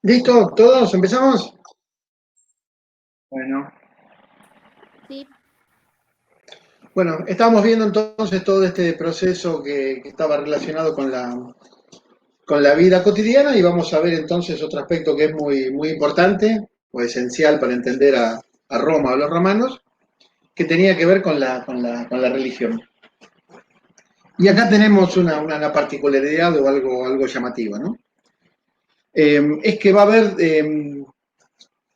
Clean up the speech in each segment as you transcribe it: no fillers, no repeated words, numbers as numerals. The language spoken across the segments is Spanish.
¿Listo? ¿Todos? ¿Empezamos? Bueno, Sí, bueno, estábamos viendo entonces todo este proceso que estaba relacionado con la vida cotidiana y vamos a ver entonces otro aspecto que es muy importante o esencial para entender a Roma o a los romanos, que tenía que ver con la religión. Y acá tenemos una particularidad o algo llamativo, ¿no? Es que va a haber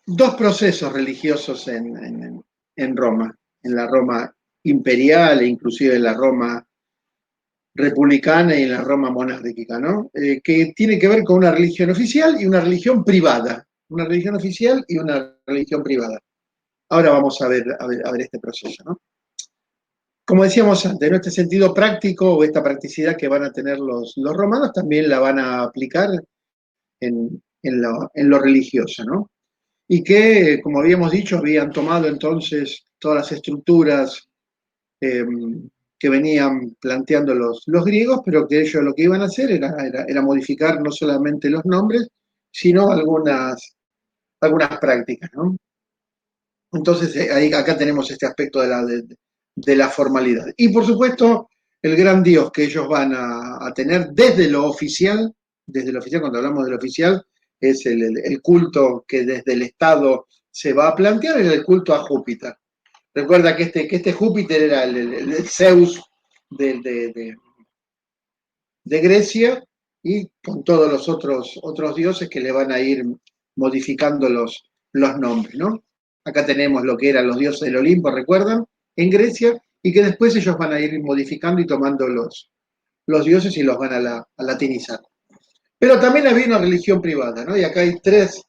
dos procesos religiosos en Roma, en la Roma imperial e inclusive en la Roma republicana y en la Roma monárquica, ¿no? Que tiene que ver con una religión oficial y una religión privada. Una religión oficial y una religión privada. Ahora vamos a ver este proceso, ¿no? Como decíamos antes, ¿no? Este sentido práctico o esta practicidad que van a tener los romanos también la van a aplicar en lo religioso, ¿no? Y que, como habíamos dicho, habían tomado entonces todas las estructuras eh, que venían planteando los griegos, pero que ellos lo que iban a hacer era modificar no solamente los nombres, sino algunas prácticas, ¿no? Entonces, acá tenemos este aspecto de la formalidad. Y por supuesto, el gran Dios que ellos van a tener desde lo oficial, cuando hablamos del oficial, es el culto que desde el Estado se va a plantear, es el culto a Júpiter. Recuerda que este Júpiter era el Zeus de, de, de, de Grecia y con todos los otros dioses que le van a ir modificando los nombres, ¿no? Acá tenemos lo que eran los dioses del Olimpo, ¿recuerdan? En Grecia, y que después ellos van a ir modificando y tomando los dioses y los van a latinizar. Pero también había una religión privada, ¿no? Y acá hay tres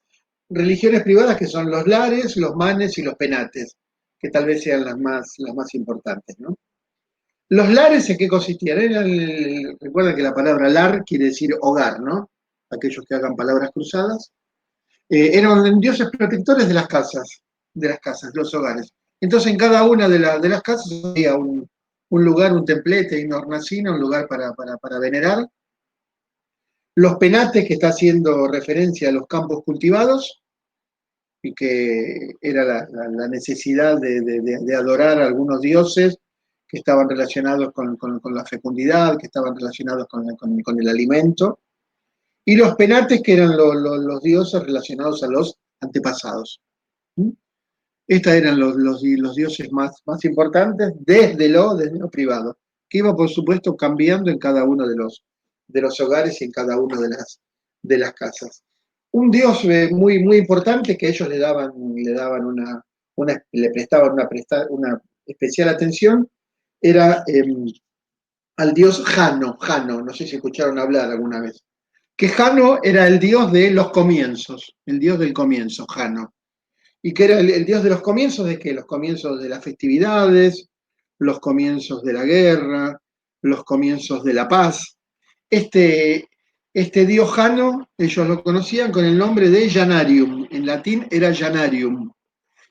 religiones privadas que son los lares, los manes y los penates, que tal vez sean las más importantes, ¿no? Los lares, ¿en qué consistían? Recuerden que la palabra lar quiere decir hogar, ¿no? Aquellos que hagan palabras cruzadas. Eran dioses protectores de las casas, los hogares. Entonces, en cada una de las casas había un lugar, un templete, una hornacina, un lugar para venerar. Los penates, que está haciendo referencia a los campos cultivados, y que era la necesidad de adorar a algunos dioses que estaban relacionados con la fecundidad, que estaban relacionados con el alimento, y los penates, que eran los dioses relacionados a los antepasados. ¿Mm? Estos eran los dioses más importantes desde lo privado, que iba, por supuesto, cambiando en cada uno de los hogares y en cada una de las casas. Un dios muy importante que ellos le daban le prestaban una especial atención era al dios Jano, no sé si escucharon hablar alguna vez, que Jano era el dios de los comienzos, el dios del comienzo, Jano, y que era el dios de los comienzos de qué, los comienzos de las festividades, los comienzos de la guerra, los comienzos de la paz. Este, este dios Jano, ellos lo conocían con el nombre de Janarium, en latín era Janarium,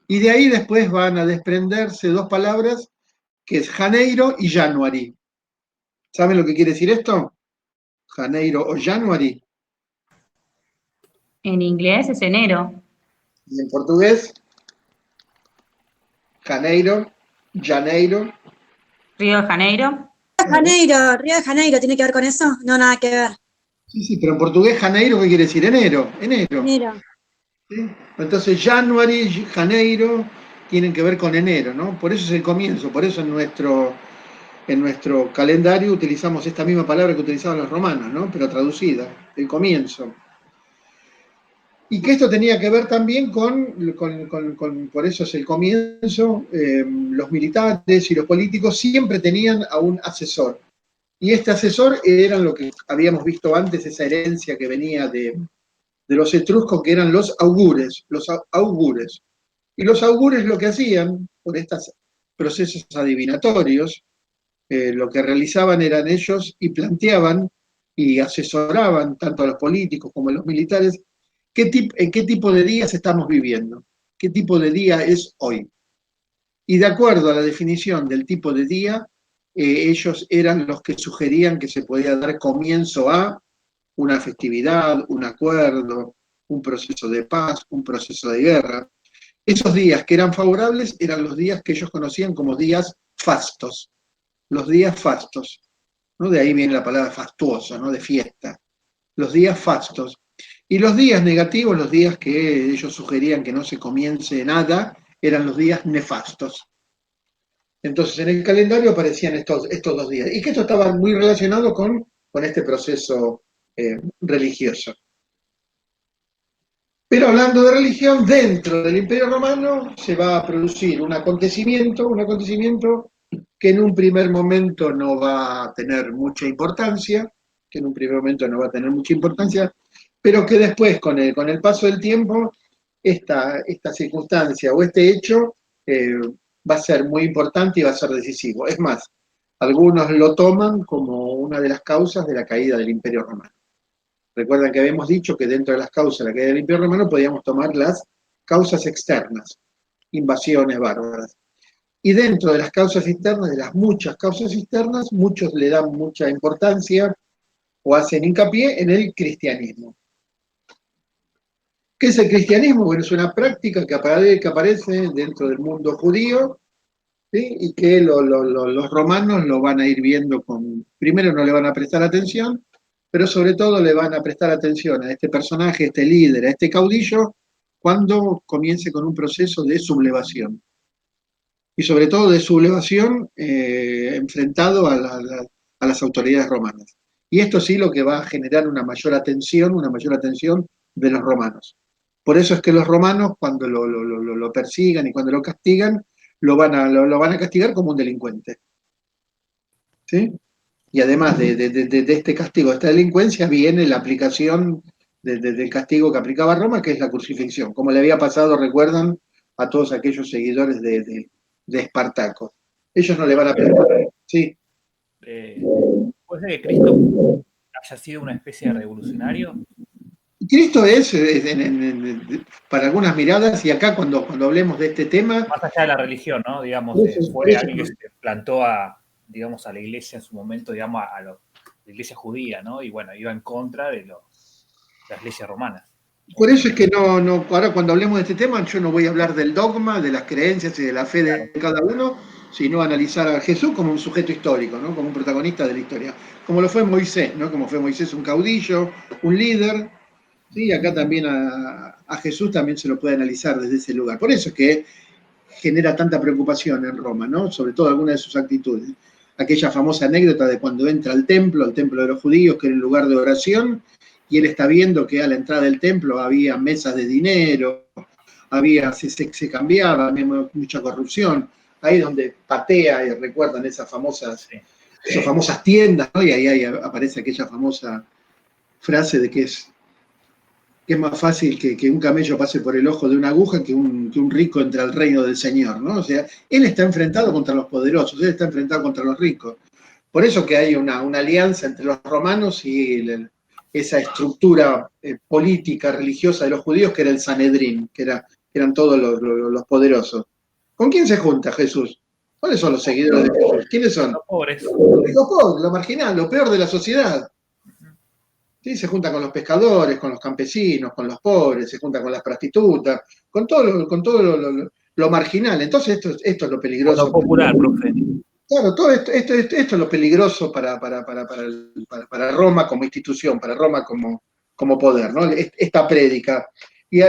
y de ahí después van a desprenderse dos palabras, que es Janeiro y January. ¿Saben lo que quiere decir esto? Janeiro o January. en inglés es enero. Y en portugués, Janeiro, Janeiro. Río de Janeiro. Río de Janeiro, ¿tiene que ver con eso? No, nada que ver. Sí, sí, pero en portugués Janeiro, ¿qué quiere decir? Enero, enero. Enero. ¿Sí? Entonces, January, Janeiro, tienen que ver con enero, ¿no? Por eso es el comienzo, por eso en nuestro calendario utilizamos esta misma palabra que utilizaban los romanos, ¿no? Pero traducida, el comienzo. Y que esto tenía que ver también por eso es el comienzo, los militares y los políticos siempre tenían a un asesor. Y este asesor eran lo que habíamos visto antes, esa herencia que venía de los etruscos, que eran los augures, Y los augures lo que hacían, por estos procesos adivinatorios, lo que realizaban eran ellos y planteaban y asesoraban tanto a los políticos como a los militares en qué tipo de días estamos viviendo, qué tipo de día es hoy. Y de acuerdo a la definición del tipo de día, ellos eran los que sugerían que se podía dar comienzo a una festividad, un acuerdo, un proceso de paz, un proceso de guerra. Esos días que eran favorables eran los días que ellos conocían como días fastos, los días fastos, ¿no? De ahí viene la palabra fastuoso, ¿no? De fiesta, los días fastos. Y los días negativos, los días que ellos sugerían que no se comience nada, eran los días nefastos. Entonces en el calendario aparecían estos 2 días, y que esto estaba muy relacionado con este proceso religioso. Pero hablando de religión, dentro del Imperio Romano se va a producir un acontecimiento que en un primer momento no va a tener mucha importancia, pero que después, con el paso del tiempo, esta circunstancia o este hecho va a ser muy importante y va a ser decisivo. Es más, algunos lo toman como una de las causas de la caída del Imperio Romano. Recuerdan que habíamos dicho que dentro de las causas de la caída del Imperio Romano podíamos tomar las causas externas, invasiones bárbaras. Y dentro de las causas externas, de las muchas causas externas, muchos le dan mucha importancia o hacen hincapié en el cristianismo. ¿Qué es el cristianismo? Bueno, es una práctica que aparece dentro del mundo judío, ¿sí? Y que los romanos lo van a ir viendo primero no le van a prestar atención, pero sobre todo le van a prestar atención a este personaje, a este líder, a este caudillo, cuando comience con un proceso de sublevación. Y sobre todo de sublevación enfrentado a las autoridades romanas. Y esto sí lo que va a generar una mayor atención de los romanos. Por eso es que los romanos, cuando lo persigan y cuando lo castigan, lo van a castigar como un delincuente. ¿Sí? Y además de este castigo, de esta delincuencia, viene la aplicación del castigo que aplicaba Roma, que es la crucifixión, como le había pasado, recuerdan, a todos aquellos seguidores de Espartaco. Ellos no le van a perdonar. Sí. ¿Puede ser que Cristo haya sido una especie de revolucionario? Cristo es para algunas miradas, y acá cuando hablemos de este tema... Más allá de la religión, ¿no? Digamos, fue alguien que se plantó a la iglesia en su momento, digamos, la iglesia judía, ¿no? Y bueno, iba en contra de las leyes romanas. Por eso es que ahora cuando hablemos de este tema, yo no voy a hablar del dogma, de las creencias y de la fe de cada uno, sino analizar a Jesús como un sujeto histórico, ¿no? Como un protagonista de la historia. Como lo fue Moisés, ¿no? Como fue Moisés un caudillo, un líder. Sí, acá también a Jesús también se lo puede analizar desde ese lugar. Por eso es que genera tanta preocupación en Roma, ¿no? Sobre todo algunas de sus actitudes. Aquella famosa anécdota de cuando entra al templo de los judíos, que era el lugar de oración, y él está viendo que a la entrada del templo había mesas de dinero, se cambiaba, había mucha corrupción. Ahí donde patea, y recuerdan esas famosas tiendas, ¿no? Y ahí aparece aquella famosa frase de que es más fácil que un camello pase por el ojo de una aguja que un rico entre al reino del Señor, ¿no? O sea, él está enfrentado contra los poderosos, él está enfrentado contra los ricos. Por eso que hay una alianza entre los romanos y esa estructura política, religiosa de los judíos, que era el Sanedrín, que eran todos los poderosos. ¿Con quién se junta Jesús? ¿Cuáles son los seguidores de Jesús? ¿Quiénes son? Los pobres. Los pobres, lo marginal, lo peor de la sociedad. ¿Sí? Se junta con los pescadores, con los campesinos, con los pobres, se junta con las prostitutas, con todo lo marginal. Entonces esto es lo peligroso. Lo popular, profe. Claro, todo esto es lo peligroso para Roma como institución, para Roma como poder, ¿no? Esta prédica. Y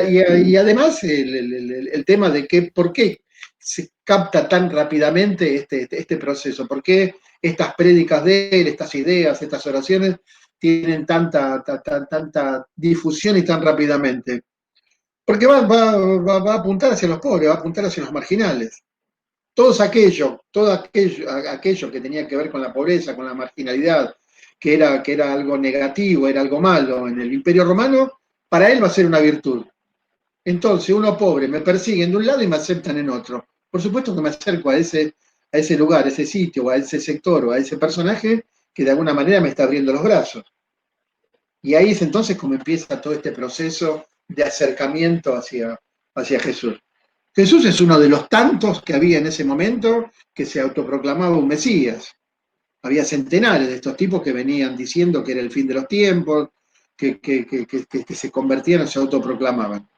además el tema de por qué se capta tan rápidamente este proceso, por qué estas prédicas de él, estas ideas, estas oraciones tienen tanta difusión y tan rápidamente. Porque va a apuntar hacia los pobres, va a apuntar hacia los marginales. Todo aquello que tenía que ver con la pobreza, con la marginalidad, que era algo negativo, era algo malo en el Imperio Romano, para él va a ser una virtud. Entonces, uno pobre me persiguen de un lado y me aceptan en otro. Por supuesto que me acerco a ese lugar, a ese sitio, o a ese sector, o a ese personaje que de alguna manera me está abriendo los brazos. Y ahí es entonces como empieza todo este proceso de acercamiento hacia Jesús. Jesús es uno de los tantos que había en ese momento que se autoproclamaba un Mesías. Había centenares de estos tipos que venían diciendo que era el fin de los tiempos, que se convertían o se autoproclamaban.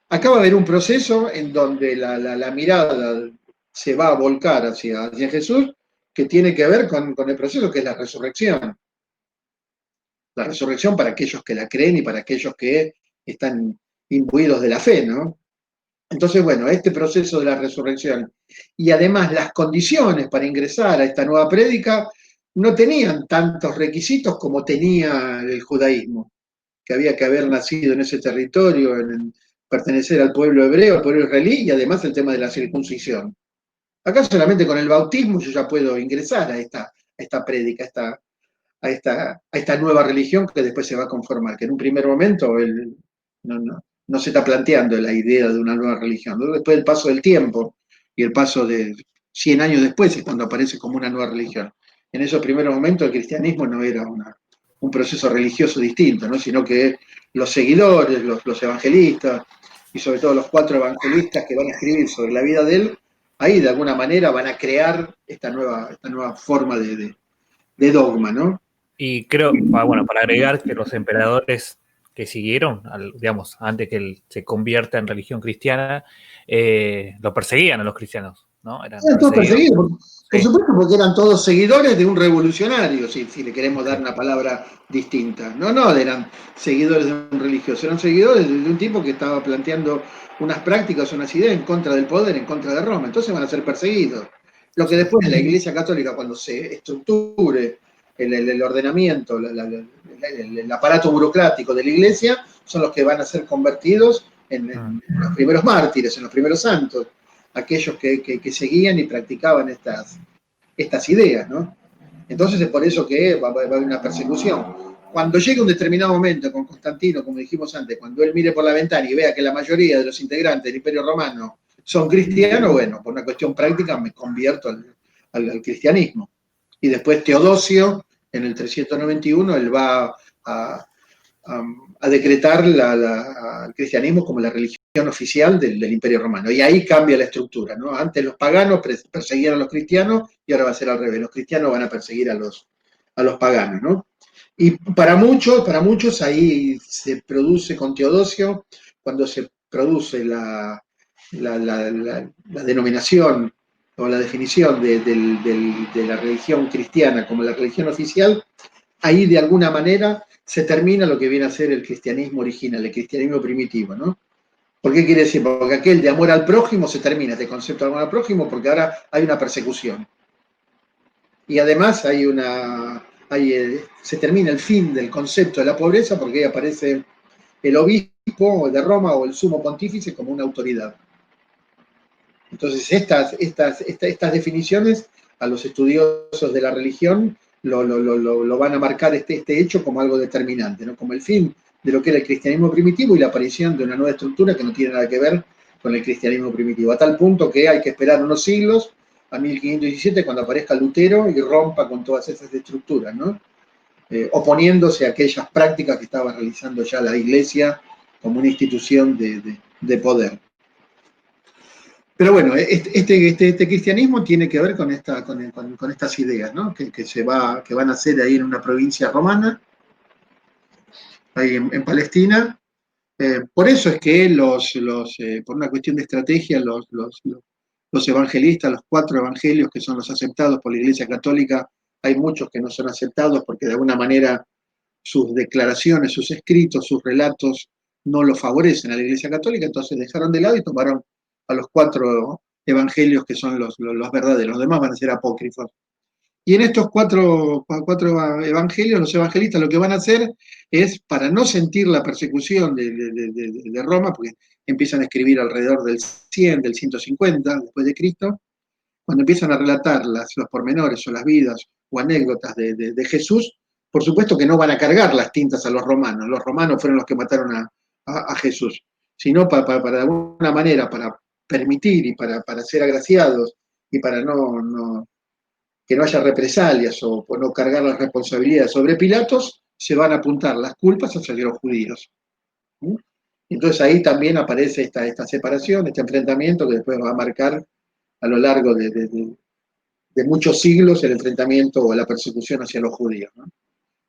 Acá va a haber un proceso en donde la mirada se va a volcar hacia Jesús, que tiene que ver con el proceso que es la resurrección. La resurrección para aquellos que la creen y para aquellos que están imbuidos de la fe, ¿no? Entonces, bueno, este proceso de la resurrección y además las condiciones para ingresar a esta nueva prédica no tenían tantos requisitos como tenía el judaísmo, que había que haber nacido en ese territorio, pertenecer al pueblo hebreo, al pueblo israelí, y además el tema de la circuncisión. Acá solamente con el bautismo yo ya puedo ingresar a esta prédica, a esta nueva religión que después se va a conformar, que en un primer momento no se está planteando la idea de una nueva religión. Después del paso del tiempo y el paso de 100 años después es cuando aparece como una nueva religión. En esos primeros momentos el cristianismo no era un proceso religioso distinto, ¿no? Sino que los seguidores, los evangelistas, y sobre todo los 4 evangelistas que van a escribir sobre la vida de él, ahí de alguna manera van a crear esta nueva forma de dogma, ¿no? Y creo, bueno, para agregar que los emperadores que siguieron, digamos, antes que él se convierta en religión cristiana, lo perseguían a los cristianos, ¿no? Eran todos perseguidos, por supuesto, porque eran todos seguidores de un revolucionario, si le queremos dar una palabra distinta. No eran seguidores de un religioso, eran seguidores de un tipo que estaba planteando unas prácticas, unas ideas en contra del poder, en contra de Roma. Entonces van a ser perseguidos. Lo que después la Iglesia Católica, cuando se estructure el ordenamiento, el aparato burocrático de la Iglesia, son los que van a ser convertidos en los primeros mártires, en los primeros santos, aquellos que seguían y practicaban estas ideas, ¿no? Entonces es por eso que va a haber una persecución. Cuando llegue un determinado momento con Constantino, como dijimos antes, cuando él mire por la ventana y vea que la mayoría de los integrantes del Imperio Romano son cristianos, bueno, por una cuestión práctica me convierto al cristianismo. Y después Teodosio, en el 391, él va a decretar al cristianismo como la religión oficial del Imperio Romano. Y ahí cambia la estructura, ¿no? Antes los paganos perseguían a los cristianos y ahora va a ser al revés. Los cristianos van a perseguir a los paganos, ¿no? Y para muchos ahí se produce con Teodosio, cuando se produce la denominación o la definición de la religión cristiana como la religión oficial, ahí de alguna manera se termina lo que viene a ser el cristianismo original, el cristianismo primitivo, ¿no? ¿Por qué quiere decir? Porque aquel de amor al prójimo se termina, este concepto de amor al prójimo, porque ahora hay una persecución. Y además se termina el fin del concepto de la pobreza porque ahí aparece el obispo de Roma o el sumo pontífice como una autoridad. Entonces estas definiciones a los estudiosos de la religión lo van a marcar este hecho como algo determinante, ¿no? Como el fin de lo que era el cristianismo primitivo y la aparición de una nueva estructura que no tiene nada que ver con el cristianismo primitivo, a tal punto que hay que esperar unos siglos, a 1517, cuando aparezca Lutero y rompa con todas esas estructuras, ¿no? Oponiéndose a aquellas prácticas que estaba realizando ya la Iglesia como una institución de poder. Pero bueno, este cristianismo tiene que ver con estas ideas, ¿no? Que van a ser ahí en una provincia romana, ahí en Palestina. Por eso es que por una cuestión de estrategia, los evangelistas, los 4 evangelios que son los aceptados por la Iglesia Católica, hay muchos que no son aceptados porque de alguna manera sus declaraciones, sus escritos, sus relatos no lo favorecen a la Iglesia Católica, entonces dejaron de lado y tomaron a los 4 evangelios que son los verdaderos, los demás van a ser apócrifos. Y en estos cuatro evangelios, los evangelistas lo que van a hacer es, para no sentir la persecución de Roma, porque empiezan a escribir alrededor del 100, del 150 después de Cristo, cuando empiezan a relatar los pormenores o las vidas o anécdotas de Jesús, por supuesto que no van a cargar las tintas a los romanos. Los romanos fueron los que mataron a Jesús, sino para de alguna manera, para permitir y para ser agraciados y para que no haya represalias o por no cargar las responsabilidades sobre Pilatos, se van a apuntar las culpas hacia los judíos. Entonces ahí también aparece esta separación, este enfrentamiento que después va a marcar a lo largo de muchos siglos el enfrentamiento o la persecución hacia los judíos, ¿no?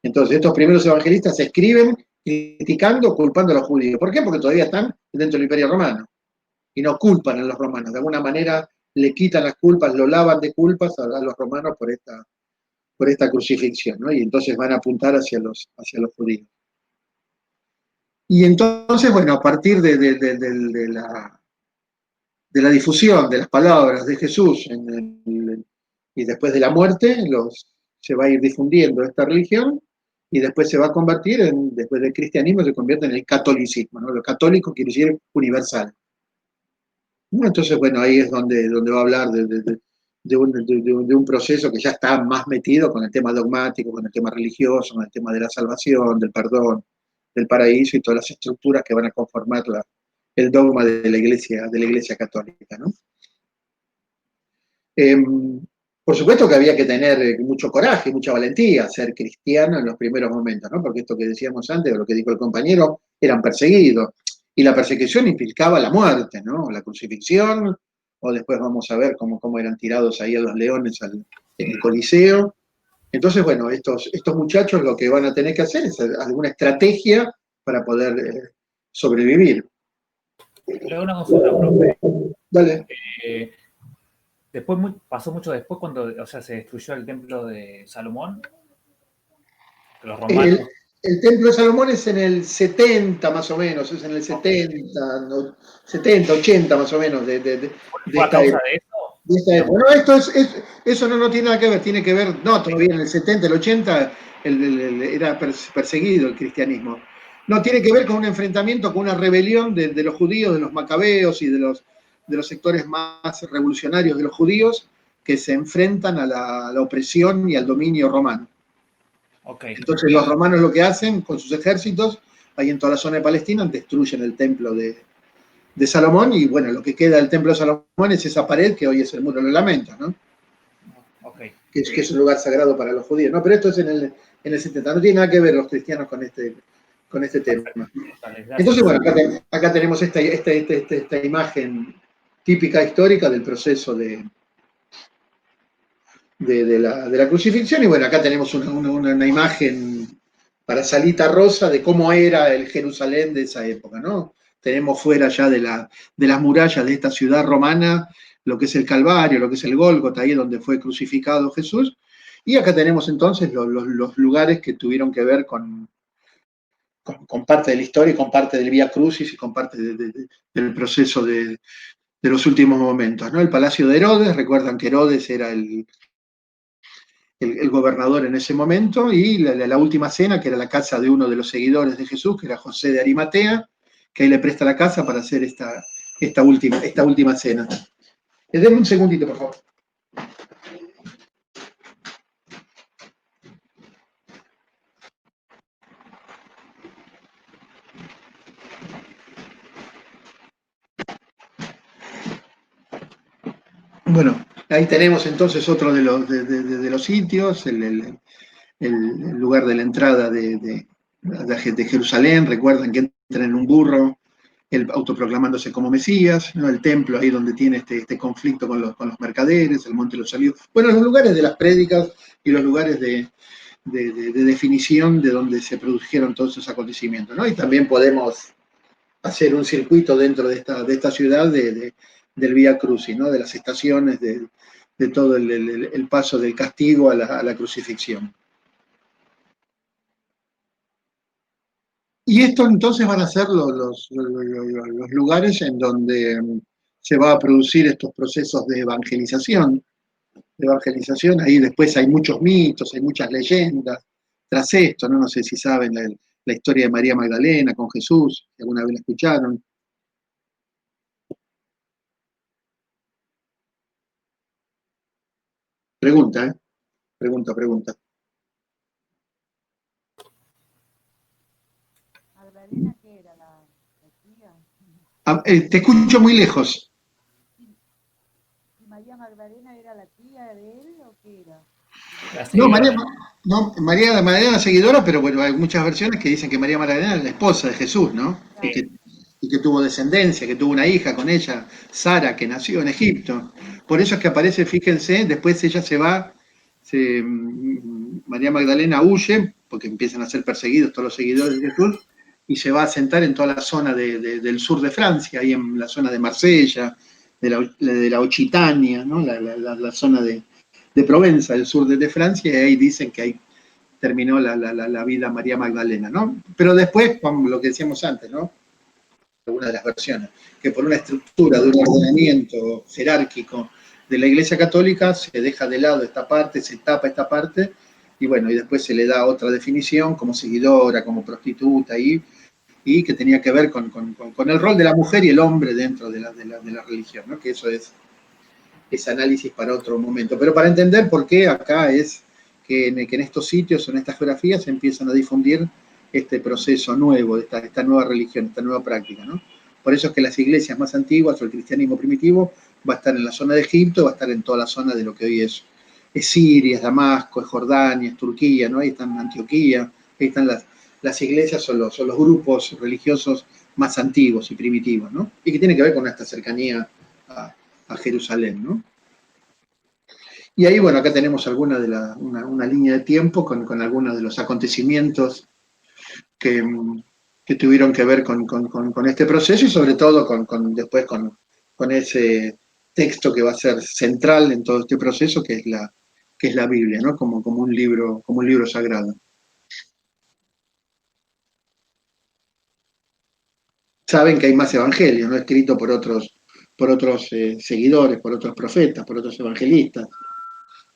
Entonces estos primeros evangelistas escriben criticando, culpando a los judíos. ¿Por qué? Porque todavía están dentro del Imperio Romano y no culpan a los romanos. De alguna manera le quitan las culpas, lo lavan de culpas a los romanos por esta crucifixión, ¿no? Y entonces van a apuntar hacia los judíos. Y entonces, bueno, a partir de la difusión de las palabras de Jesús y después de la muerte, se va a ir difundiendo esta religión y después se va a convertir, después del cristianismo, se convierte en el catolicismo, ¿no? Lo católico quiere decir universal. Entonces, bueno, ahí es donde va a hablar de un proceso que ya está más metido con el tema dogmático, con el tema religioso, con el tema de la salvación, del perdón, del paraíso y todas las estructuras que van a conformar el dogma de la Iglesia Católica, ¿no? Por supuesto que había que tener mucho coraje, mucha valentía, ser cristiano en los primeros momentos, ¿no? Porque esto que decíamos antes, o lo que dijo el compañero, eran perseguidos. Y la persecución implicaba la muerte, ¿no? La crucifixión, o después vamos a ver cómo eran tirados ahí a los leones en el Coliseo. Entonces, bueno, estos muchachos lo que van a tener que hacer es alguna estrategia para poder sobrevivir. Pero una consulta, profe. Dale. Después, pasó mucho después cuando, o sea, se destruyó el templo de Salomón. Los romanos. El templo de Salomón es en el 70 más o menos, es en el 70, 80 más o menos de esta época. De esta época. No, eso no tiene nada que ver, tiene que ver, no, todavía en el 70, el 80 era perseguido el cristianismo. No, tiene que ver con un enfrentamiento, con una rebelión de los judíos, de los macabeos y de los sectores más revolucionarios de los judíos que se enfrentan a la opresión y al dominio romano. Okay. Entonces los romanos lo que hacen con sus ejércitos, ahí en toda la zona de Palestina, destruyen el templo de Salomón y bueno, lo que queda del templo de Salomón es esa pared que hoy es el Muro de los Lamentos, ¿no? Okay. Que es un lugar sagrado para los judíos, ¿no? Pero esto es en el 70, no tiene nada que ver los cristianos con este tema. Entonces, bueno, acá tenemos esta imagen típica histórica del proceso de la crucifixión, y bueno, acá tenemos una imagen para Salita Rosa de cómo era el Jerusalén de esa época, ¿no? Tenemos fuera ya de las murallas de esta ciudad romana lo que es el Calvario, lo que es el Gólgota, ahí donde fue crucificado Jesús, y acá tenemos entonces los lugares que tuvieron que ver con parte de la historia y con parte del Vía Crucis y con parte del proceso de los últimos momentos, ¿no? El Palacio de Herodes, recuerdan que Herodes era el gobernador en ese momento, y la última cena, que era la casa de uno de los seguidores de Jesús, que era José de Arimatea, que ahí le presta la casa para hacer esta última cena. Denme un segundito, por favor. Bueno, ahí tenemos entonces otro de los sitios, el lugar de la entrada de Jerusalén. Recuerdan que entran en un burro, él autoproclamándose como Mesías, ¿no? El templo ahí donde tiene este conflicto con los mercaderes, el monte de los olivos. Bueno, los lugares de las prédicas y los lugares de definición de donde se produjeron todos esos acontecimientos, ¿no? Y también podemos hacer un circuito dentro de esta ciudad del Vía Crucis, ¿no? De las estaciones, de todo el paso del castigo a la crucifixión. Y estos entonces van a ser los lugares en donde se va a producir estos procesos de evangelización. Ahí después hay muchos mitos, hay muchas leyendas tras esto, ¿no? No sé si saben la historia de María Magdalena con Jesús, si alguna vez la escucharon. Pregunta, ¿eh? Pregunta. ¿Magdalena qué era? ¿La tía? Te escucho muy lejos. ¿Y María Magdalena era la tía de él o qué era? No, María Magdalena seguidora, pero bueno, hay muchas versiones que dicen que María Magdalena es la esposa de Jesús, ¿no? Claro. Y que tuvo descendencia, que tuvo una hija con ella, Sara, que nació en Egipto. Por eso es que aparece, fíjense, después ella se va, María Magdalena huye, porque empiezan a ser perseguidos todos los seguidores de Jesús, y se va a asentar en toda la zona del sur de Francia, ahí en la zona de Marsella, de la Occitania, ¿no? La zona de Provenza, el sur de Francia, y ahí dicen que ahí terminó la vida María Magdalena, ¿no? Pero después, como lo que decíamos antes, ¿no? Alguna de las versiones, que por una estructura de un ordenamiento jerárquico de la Iglesia Católica se deja de lado esta parte, se tapa esta parte, y bueno, y después se le da otra definición como seguidora, como prostituta, y que tenía que ver con el rol de la mujer y el hombre dentro de la religión, ¿no? Que eso es análisis para otro momento. Pero para entender por qué acá es que en estos sitios o en estas geografías se empiezan a difundir este proceso nuevo, esta nueva religión, esta nueva práctica, ¿no? Por eso es que las iglesias más antiguas o el cristianismo primitivo va a estar en la zona de Egipto, va a estar en toda la zona de lo que hoy es Siria, es Damasco, es Jordania, es Turquía, ¿no? Ahí están Antioquía, ahí están las iglesias, son los grupos religiosos más antiguos y primitivos, ¿no? Y que tiene que ver con esta cercanía a Jerusalén, ¿no? Y ahí, bueno, acá tenemos una línea de tiempo con algunos de los acontecimientos que tuvieron que ver con este proceso y sobre todo después con ese texto que va a ser central en todo este proceso, que es la Biblia, ¿no? Como un libro sagrado. Saben que hay más evangelios, ¿no? Escrito por otros seguidores, por otros profetas, por otros evangelistas.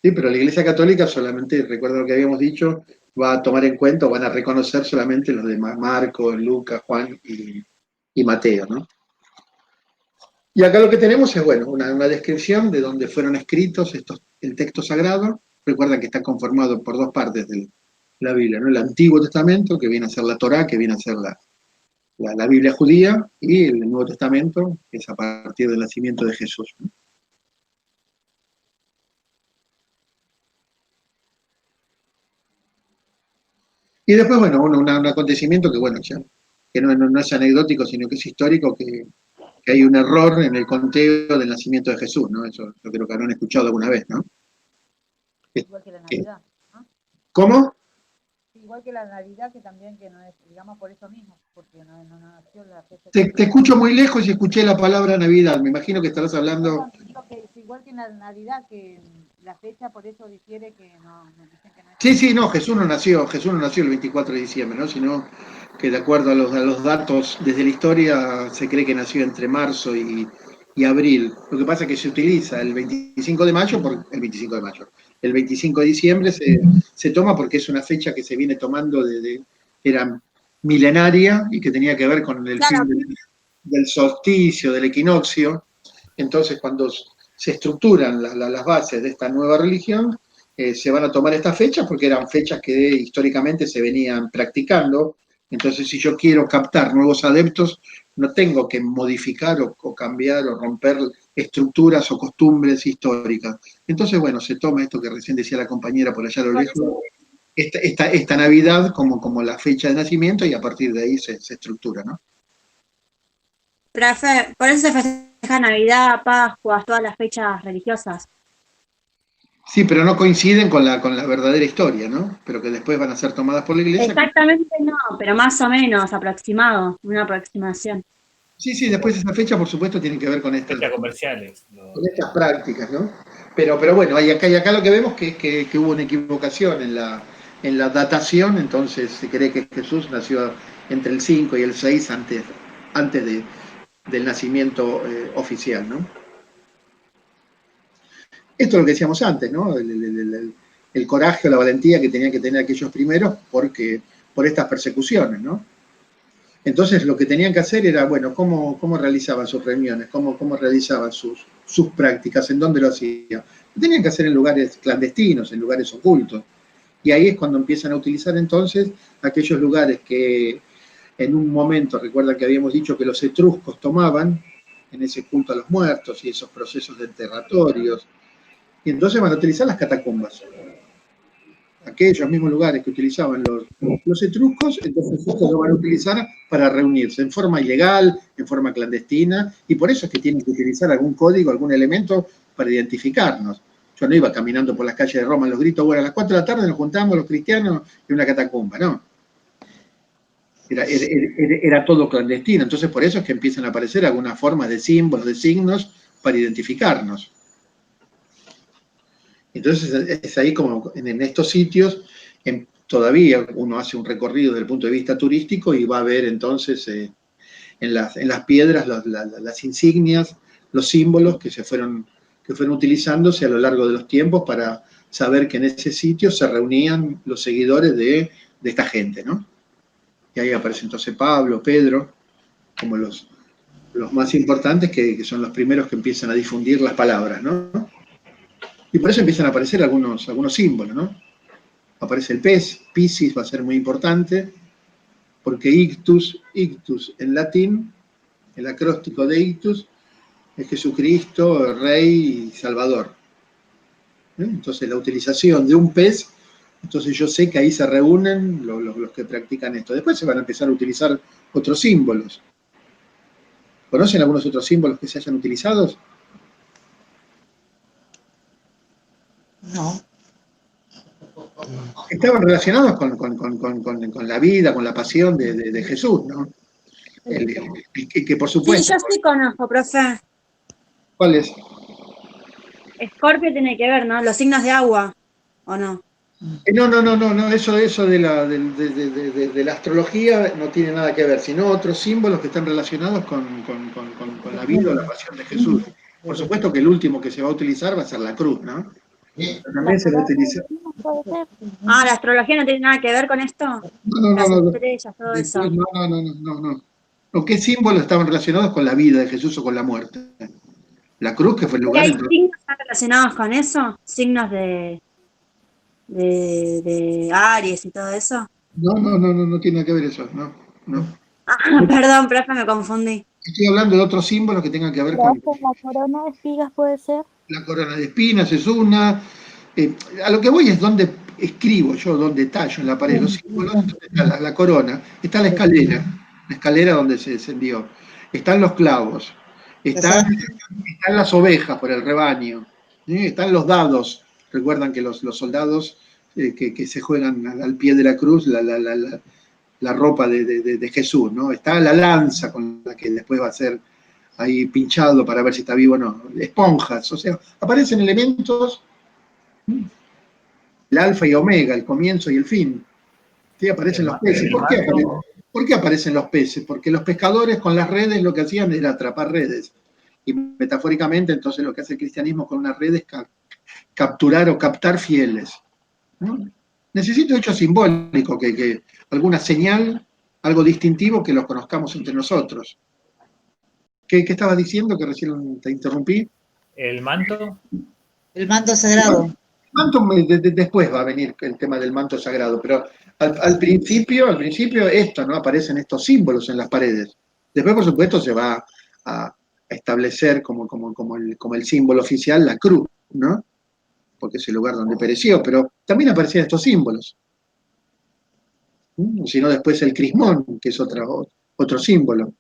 Sí, pero la Iglesia Católica solamente, recuerdo lo que habíamos dicho, va a tomar en cuenta o van a reconocer solamente los de Marcos, Lucas, Juan y Mateo, ¿no? Y acá lo que tenemos es, bueno, una descripción de dónde fueron escritos el texto sagrado. Recuerda que está conformado por dos partes de la Biblia, ¿no? El Antiguo Testamento, que viene a ser la Torá, que viene a ser la Biblia judía, y el Nuevo Testamento, que es a partir del nacimiento de Jesús, ¿no? Y después, bueno, un acontecimiento que, bueno, ya, que no es anecdótico, sino que es histórico, que hay un error en el conteo del nacimiento de Jesús, ¿no? Eso yo creo que habrán escuchado alguna vez, ¿no? Igual que la Navidad, ¿no? ¿Cómo? Igual que la Navidad, que también que no es, digamos, por eso mismo, porque no nació la fecha. Te escucho muy lejos y escuché la palabra Navidad. Me imagino que estarás hablando... Digo que es igual que en la Navidad, que la fecha por eso difiere, que no dicen que no es. Sí, no, Jesús no nació el 24 de diciembre, ¿no? Sino que de acuerdo a los datos desde la historia se cree que nació entre marzo y abril. Lo que pasa es que se utiliza el 25 de mayo, el 25 de mayo. El 25 de diciembre se toma porque es una fecha que se viene tomando era milenaria y que tenía que ver con el Claro. fin del solsticio, del equinoccio. Entonces, cuando se estructuran las bases de esta nueva religión, se van a tomar estas fechas porque eran fechas que históricamente se venían practicando. Entonces, si yo quiero captar nuevos adeptos, no tengo que modificar o cambiar o romper estructuras o costumbres históricas. Entonces, bueno, se toma esto que recién decía la compañera por allá a lo lejos, esta Navidad como la fecha de nacimiento, y a partir de ahí se estructura, ¿no? Profe, por eso se festeja Navidad, Pascua, todas las fechas religiosas. Sí, pero no coinciden con la verdadera historia, ¿no? Pero que después van a ser tomadas por la Iglesia. Exactamente no, pero más o menos aproximado, una aproximación. Sí, después esa fecha, por supuesto, tiene que ver con estas comerciales. Con estas prácticas, ¿no? Pero bueno, acá lo que vemos que hubo una equivocación en la datación, entonces se cree que Jesús nació entre el 5 y el 6 antes del nacimiento oficial, ¿no? Esto es lo que decíamos antes, ¿no? El coraje o la valentía que tenían que tener aquellos primeros por estas persecuciones, ¿no? Entonces lo que tenían que hacer era, bueno, cómo realizaban sus reuniones, cómo realizaban sus prácticas, en dónde lo hacían. Lo tenían que hacer en lugares clandestinos, en lugares ocultos. Y ahí es cuando empiezan a utilizar entonces aquellos lugares que en un momento, recuerda que habíamos dicho que los etruscos tomaban en ese culto a los muertos y esos procesos de enterratorios. Y entonces van a utilizar las catacumbas. Aquellos mismos lugares que utilizaban los etruscos, entonces estos lo van a utilizar para reunirse en forma ilegal, en forma clandestina, y por eso es que tienen que utilizar algún código, algún elemento para identificarnos. Yo no iba caminando por las calles de Roma, los gritos, bueno, a las 4 de la tarde nos juntamos los cristianos en una catacumba, no. Era todo clandestino. Entonces, por eso es que empiezan a aparecer algunas formas de símbolos, de signos, para identificarnos. Entonces, es ahí como en estos sitios, todavía uno hace un recorrido desde el punto de vista turístico y va a ver entonces en las piedras las insignias, los símbolos que fueron utilizándose a lo largo de los tiempos para saber que en ese sitio se reunían los seguidores de esta gente, ¿no? Y ahí aparece entonces Pablo, Pedro, como los más importantes, que son los primeros que empiezan a difundir las palabras, ¿no? Y por eso empiezan a aparecer algunos símbolos, ¿no? Aparece el pez, Piscis va a ser muy importante, porque ictus en latín, el acróstico de ictus, es Jesucristo, Rey y Salvador. Entonces la utilización de un pez, entonces yo sé que ahí se reúnen los que practican esto. Después se van a empezar a utilizar otros símbolos. ¿Conocen algunos otros símbolos que se hayan utilizado? No. Estaban relacionados con la vida, con la pasión de Jesús, ¿no? Que por supuesto... Sí, yo sí conozco, profe. ¿Cuál es? Escorpio tiene que ver, ¿no? Los signos de agua, ¿o no? No, eso de la astrología no tiene nada que ver, sino otros símbolos que están relacionados con la vida o la pasión de Jesús. Por supuesto que el último que se va a utilizar va a ser la cruz, ¿no? Pero también se va a utilizar... Ah, ¿la astrología no tiene nada que ver con esto? Las estrellas, todo eso. No, ¿qué símbolos estaban relacionados con la vida de Jesús o con la muerte? La cruz, que fue el ¿Y lugar... hay signos que están relacionados con eso? ¿Signos de Aries y todo eso? No tiene nada que ver eso, no. Ah, perdón, profe, me confundí. Estoy hablando de otros símbolos que tengan que ver con... ¿La corona de espigas puede ser? La corona de espinas es una... a lo que voy es donde escribo yo, donde tallo en la pared los símbolos, está la corona, está la escalera donde se encendió, están los clavos, están las ovejas por el rebaño, están los dados. Recuerdan que los soldados que se juegan al pie de la cruz, la ropa de Jesús, ¿no? Está la lanza con la que después va a ser ahí pinchado para ver si está vivo o no, esponjas, o sea, aparecen elementos, el alfa y omega, el comienzo y el fin. Sí, aparecen los peces. ¿Por qué aparecen los peces? Porque los pescadores con las redes lo que hacían era atrapar redes. Y metafóricamente, entonces, lo que hace el cristianismo con una red es capturar o captar fieles, ¿no? Necesito hecho simbólico, que alguna señal, algo distintivo que los conozcamos entre nosotros. ¿Qué estabas diciendo que recién te interrumpí? ¿El manto? El manto sagrado. El manto, después va a venir el tema del manto sagrado, pero al principio esto, ¿no? Aparecen estos símbolos en las paredes. Después, por supuesto, se va a establecer como el símbolo oficial la cruz, ¿no? Porque es el lugar donde pereció, pero también aparecían estos símbolos. Si no, después el crismón, que es otro símbolo.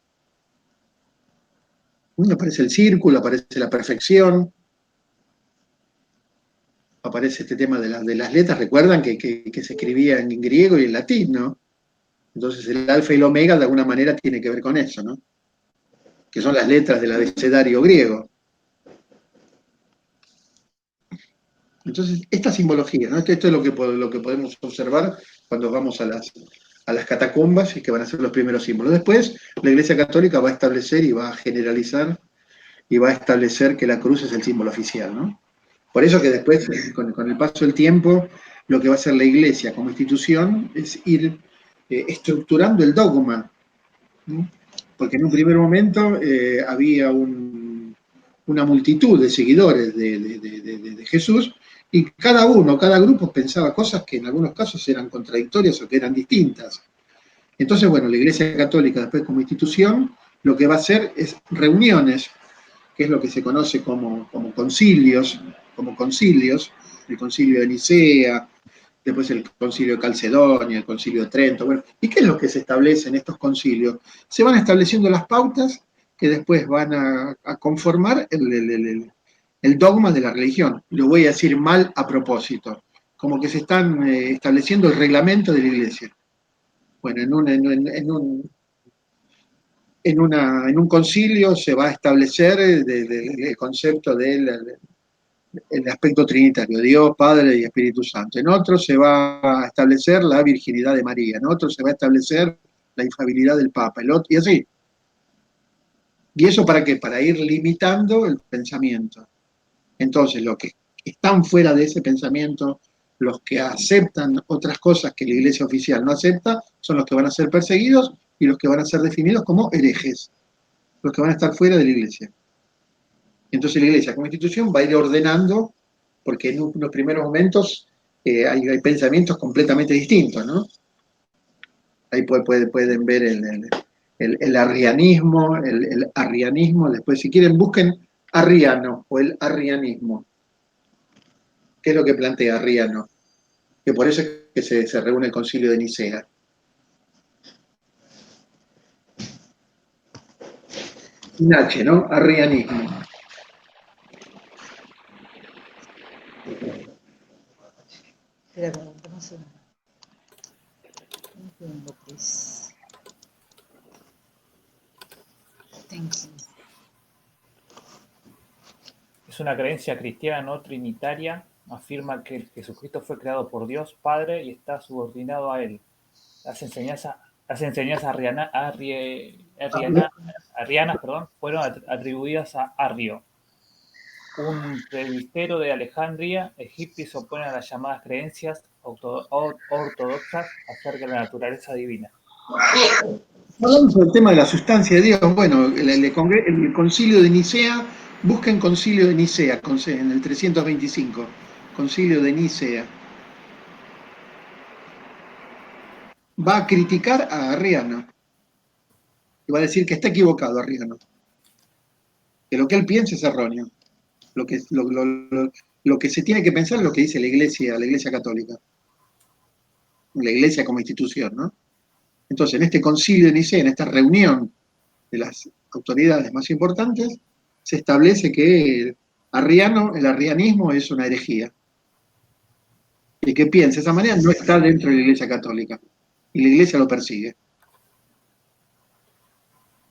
Aparece el círculo, aparece la perfección, aparece este tema de las letras. Recuerdan que se escribía en griego y en latín, ¿no? Entonces el alfa y el omega de alguna manera tiene que ver con eso, ¿no? Que son las letras del abecedario griego. Entonces, esta simbología, ¿no? Esto es lo que podemos observar cuando vamos a las catacumbas y que van a ser los primeros símbolos. Después, la Iglesia Católica va a establecer y va a generalizar y va a establecer que la cruz es el símbolo oficial, ¿no? Por eso que después, con el paso del tiempo, lo que va a hacer la Iglesia como institución es ir estructurando el dogma, ¿no? Porque en un primer momento había una multitud de seguidores de Jesús, y cada grupo pensaba cosas que en algunos casos eran contradictorias o que eran distintas. Entonces, bueno, la Iglesia Católica después como institución lo que va a hacer es reuniones, que es lo que se conoce como concilios, el concilio de Nicea, después el concilio de Calcedonia, el concilio de Trento. Bueno, ¿y qué es lo que se establece en estos concilios? Se van estableciendo las pautas que después van a conformar el dogma de la religión. Lo voy a decir mal a propósito, como que se están estableciendo el reglamento de la Iglesia. Bueno, en un concilio se va a establecer el concepto del el aspecto trinitario, Dios, Padre y Espíritu Santo. En otro se va a establecer la virginidad de María, en otro se va a establecer la infalibilidad del Papa, y así. ¿Y eso para qué? Para ir limitando el pensamiento. Entonces, los que están fuera de ese pensamiento, los que aceptan otras cosas que la Iglesia oficial no acepta, son los que van a ser perseguidos y los que van a ser definidos como herejes, los que van a estar fuera de la Iglesia. Entonces la Iglesia como institución va a ir ordenando, porque en unos primeros momentos hay pensamientos completamente distintos, ¿no? Ahí pueden ver el arrianismo, el arrianismo, después si quieren busquen arriano o el arrianismo. ¿Qué es lo que plantea Arriano? Que por eso es que se reúne el Concilio de Nicea. Sin H, ¿no? Arrianismo. Espera, ¿cómo se llama? No entiendo, please. Thank you. Es una creencia cristiana no trinitaria. Afirma que Jesucristo fue creado por Dios Padre y está subordinado a Él. Las enseñanzas arrianas fueron atribuidas a Arrio, un presbítero de Alejandría, Egipto, y se opone a las llamadas creencias ortodoxas acerca de la naturaleza divina. Hablamos del tema de la sustancia de Dios. Bueno, el Concilio de Nicea, busquen Concilio de Nicea, en el 325, Concilio de Nicea. Va a criticar a Arriano. Y va a decir que está equivocado Arriano. Que lo que él piensa es erróneo. Lo que se tiene que pensar es lo que dice la Iglesia Católica. La Iglesia como institución, ¿no? Entonces, en este concilio de Nicea, en esta reunión de las autoridades más importantes, se establece que el arrianismo es una herejía. Y que piensa de esa manera no está dentro de la Iglesia Católica. Y la Iglesia lo persigue.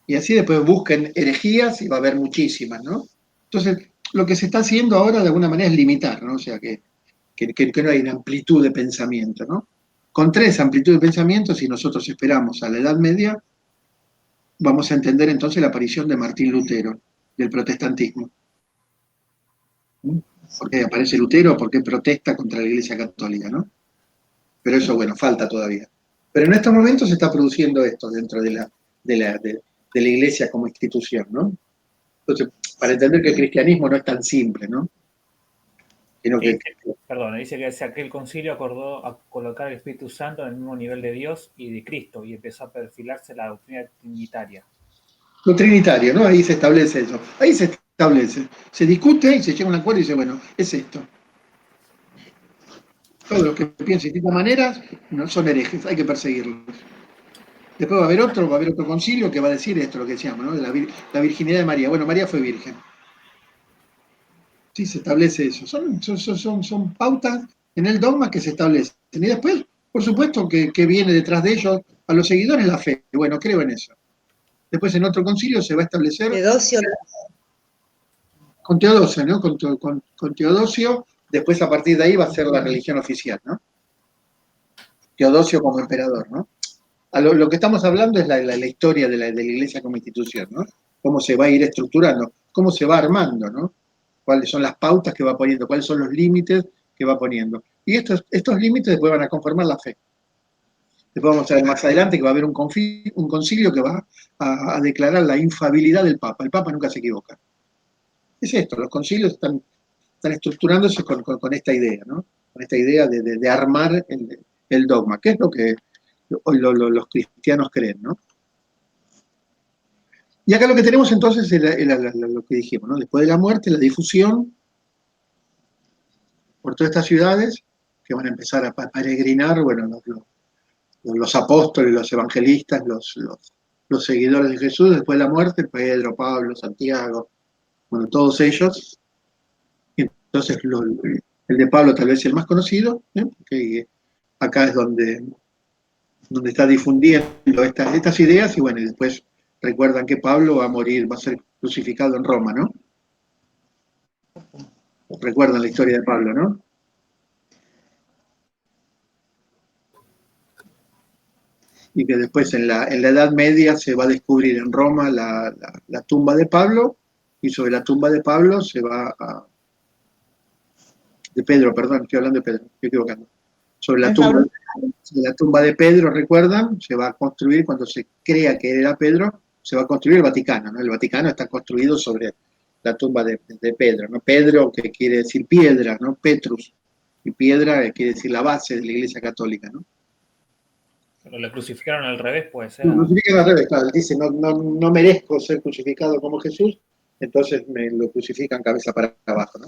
Y así después busquen herejías y va a haber muchísimas, ¿no? Entonces, lo que se está haciendo ahora de alguna manera es limitar, ¿no? O sea, que no hay una amplitud de pensamiento, ¿no? Con 3 amplitud de pensamiento, si nosotros esperamos a la Edad Media, vamos a entender entonces la aparición de Martín Lutero, del protestantismo. ¿Por qué aparece Lutero? Porque protesta contra la Iglesia Católica, ¿no? Pero eso, bueno, falta todavía. Pero en estos momentos se está produciendo esto dentro de la Iglesia como institución, ¿no? Entonces, para entender que el cristianismo no es tan simple, ¿no? Perdón, dice que aquel concilio acordó a colocar al Espíritu Santo en el mismo nivel de Dios y de Cristo, y empezó a perfilarse la doctrina trinitaria. Lo trinitario, ¿no? Ahí se establece eso. Ahí se establece. Se discute y se llega a un acuerdo y dice, bueno, es esto. Todos los que piensen de esta manera no son herejes, hay que perseguirlos. Después va a haber otro concilio que va a decir esto, lo que decíamos, ¿no? La virginidad de María. Bueno, María fue virgen. Sí, se establece eso. Son pautas en el dogma que se establecen. Y después, por supuesto, que viene detrás de ellos a los seguidores la fe. Bueno, creo en eso. Después en otro concilio se va a establecer... Teodosio. Con Teodosio, ¿no? Con Teodosio, después a partir de ahí va a ser la religión oficial, ¿no? Teodosio como emperador, ¿no? Lo que estamos hablando es la historia de la Iglesia como institución, ¿no? Cómo se va a ir estructurando, cómo se va armando, ¿no? Cuáles son las pautas que va poniendo, cuáles son los límites que va poniendo. Y estos límites después van a conformar la fe. Después vamos a ver más adelante que va a haber un concilio que va a declarar la infalibilidad del Papa. El Papa nunca se equivoca. Es esto, los concilios están estructurándose con esta idea, ¿no? Con esta idea de armar el dogma, que es lo que hoy los cristianos creen, ¿no? Y acá lo que tenemos entonces es lo que dijimos, ¿no? Después de la muerte, la difusión por todas estas ciudades que van a empezar a peregrinar, bueno, los apóstoles, los evangelistas, los seguidores de Jesús, después de la muerte, Pedro, Pablo, Santiago, bueno, todos ellos. Y entonces el de Pablo tal vez el más conocido, ¿eh? Porque acá es donde donde está difundiendo estas ideas, y bueno, y después recuerdan que Pablo va a morir, va a ser crucificado en Roma, ¿no? Recuerdan la historia de Pablo, ¿no? Y que después en la Edad Media se va a descubrir en Roma la tumba de Pablo, y sobre la tumba de Pablo se va a... de Pedro, perdón, estoy hablando de Pedro, estoy equivocando. Sobre la tumba de Pedro, recuerdan, se va a construir, cuando se crea que era Pedro, se va a construir el Vaticano, ¿no? El Vaticano está construido sobre la tumba de Pedro, ¿no? Pedro, que quiere decir piedra, ¿no? Petrus, y piedra quiere decir la base de la Iglesia Católica, ¿no? Pero le crucificaron al revés, puede ser. Lo crucifican al revés, claro, él dice, no merezco ser crucificado como Jesús, entonces me lo crucifican cabeza para abajo, ¿no?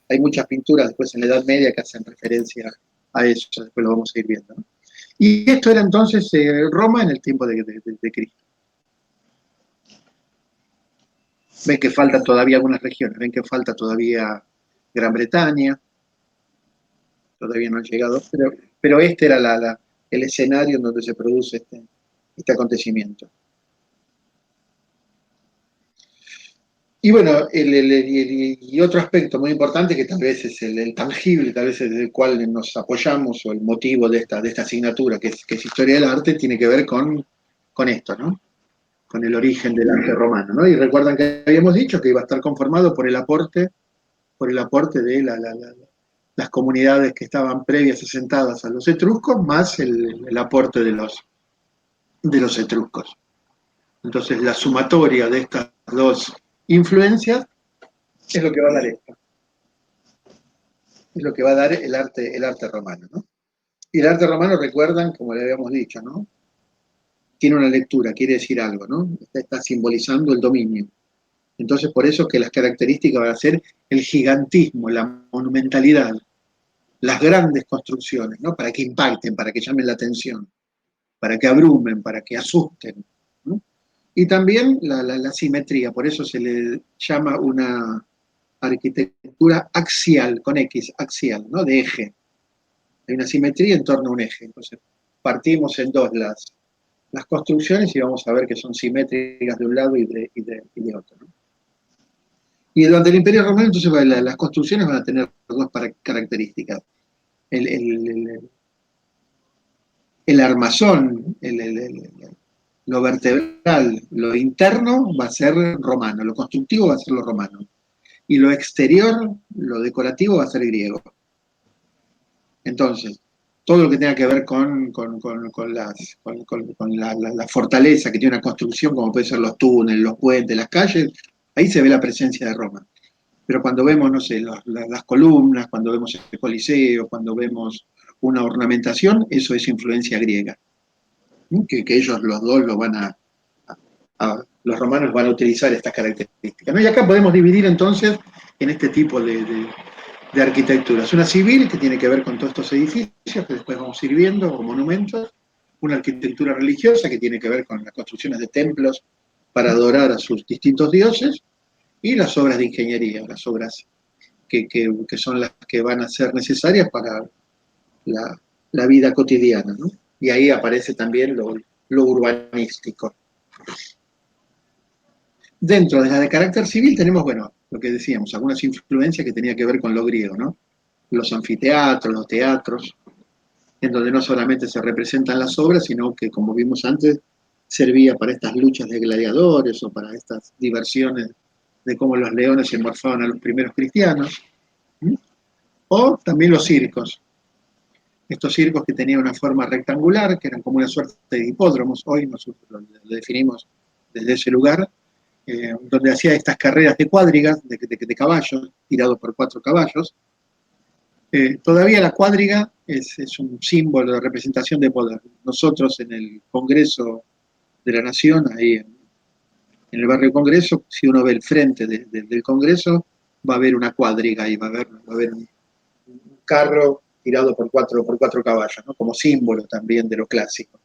Hay muchas pinturas después en la Edad Media que hacen referencia a eso, después lo vamos a ir viendo, ¿no? Y esto era entonces Roma en el tiempo de Cristo. Ven que faltan todavía algunas regiones, ven que falta todavía Gran Bretaña, todavía no han llegado, pero este era el escenario en donde se produce este acontecimiento. Y bueno, y otro aspecto muy importante que tal vez es el tangible, tal vez es el cual nos apoyamos, o el motivo de esta asignatura, que es Historia del Arte, tiene que ver con esto, ¿no? Con el origen del arte romano, ¿no? Y recuerdan que habíamos dicho que iba a estar conformado por el aporte de las comunidades que estaban previas asentadas a los etruscos, más el aporte de los etruscos. Entonces, la sumatoria de estas dos influencias es lo que va a dar esto. Es lo que va a dar el arte romano, ¿no? Y el arte romano, recuerdan, como le habíamos dicho, ¿no? Tiene una lectura, quiere decir algo, ¿no? Está simbolizando el dominio. Entonces, por eso es que las características van a ser el gigantismo, la monumentalidad, las grandes construcciones, ¿no? Para que impacten, para que llamen la atención, para que abrumen, para que asusten, ¿no? Y también la simetría, por eso se le llama una arquitectura axial, con X, axial, ¿no? De eje. Hay una simetría en torno a un eje. Entonces, partimos en dos las construcciones y vamos a ver que son simétricas de un lado y de otro, ¿no? Y durante el Imperio Romano, entonces, las construcciones van a tener dos características. El armazón, lo vertebral, lo interno va a ser romano, lo constructivo va a ser lo romano. Y lo exterior, lo decorativo va a ser griego. Entonces, todo lo que tenga que ver con la fortaleza que tiene una construcción, como puede ser los túneles, los puentes, las calles, ahí se ve la presencia de Roma. Pero cuando vemos, no sé, las columnas, cuando vemos el Coliseo, cuando vemos una ornamentación, eso es influencia griega. Que ellos los dos lo van los romanos van a utilizar estas características, ¿no? Y acá podemos dividir entonces en este tipo de arquitecturas. Una civil, que tiene que ver con todos estos edificios, que después vamos a ir viendo, o monumentos. Una arquitectura religiosa, que tiene que ver con las construcciones de templos para adorar a sus distintos dioses. Y las obras de ingeniería, las obras que son las que van a ser necesarias para la vida cotidiana, ¿no? Y ahí aparece también lo urbanístico. Dentro de la de carácter civil tenemos, bueno, lo que decíamos, algunas influencias que tenía que ver con lo griego, ¿no? Los anfiteatros, los teatros, en donde no solamente se representan las obras, sino que, como vimos antes, servía para estas luchas de gladiadores o para estas diversiones de cómo los leones se morfaban a los primeros cristianos. O también los circos. Estos circos que tenían una forma rectangular, que eran como una suerte de hipódromos, hoy nosotros lo definimos desde ese lugar, donde hacía estas carreras de cuadrigas, de caballos, tirados por 4 caballos. Todavía la cuadriga es un símbolo de representación de poder. Nosotros en el Congreso de la Nación, ahí en el barrio Congreso, si uno ve el frente del Congreso, va a haber una cuadriga y va a haber un carro tirado por cuatro caballos, ¿no? Como símbolo también de lo clásico.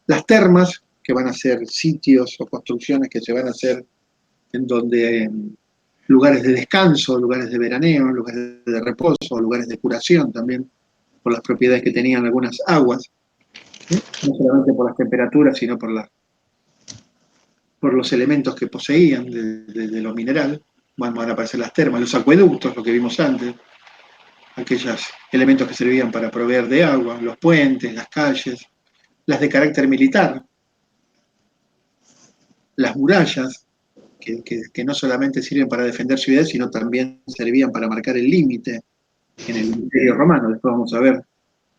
Las termas, que van a ser sitios o construcciones que se van a hacer en donde lugares de descanso, lugares de veraneo, lugares de reposo, lugares de curación también, por las propiedades que tenían algunas aguas. ¿sí? No solamente por las temperaturas, sino por los elementos que poseían de lo mineral. Van a aparecer las termas, los acueductos, lo que vimos antes, aquellos elementos que servían para proveer de agua, los puentes, las calles, las de carácter militar, las murallas, que no solamente sirven para defender ciudades, sino también servían para marcar el límite en el Imperio Romano. Después vamos a ver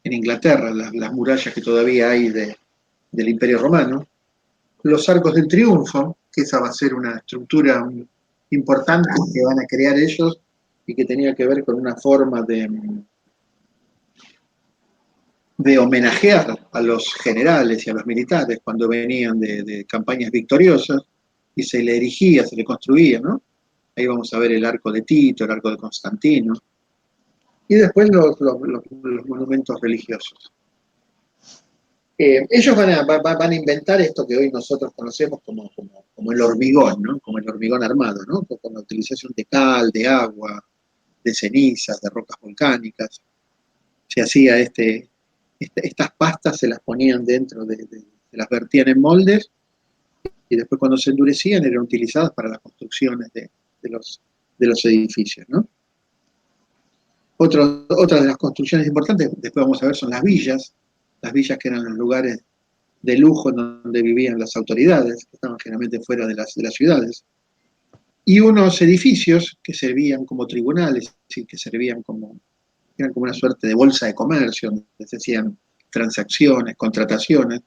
en Inglaterra las murallas que todavía hay del Imperio Romano. Los arcos del triunfo, que esa va a ser una estructura importante que van a crear ellos y que tenía que ver con una forma de homenajear a los generales y a los militares cuando venían de campañas victoriosas y se le erigía, se le construía, ¿no? Ahí vamos a ver el arco de Tito, el arco de Constantino, y después los monumentos religiosos. Ellos van a inventar esto que hoy nosotros conocemos como el hormigón, ¿no? Como el hormigón armado, ¿no? Con la utilización de cal, de agua, de cenizas, de rocas volcánicas. Se hacía estas pastas, se las ponían dentro se las vertían en moldes, y después cuando se endurecían eran utilizadas para las construcciones de los edificios, ¿no? Otra de las construcciones importantes, después vamos a ver, son las villas que eran los lugares de lujo donde vivían las autoridades, que estaban generalmente fuera de las ciudades, y unos edificios que servían como tribunales, y que eran como una suerte de bolsa de comercio, donde se hacían transacciones, contrataciones,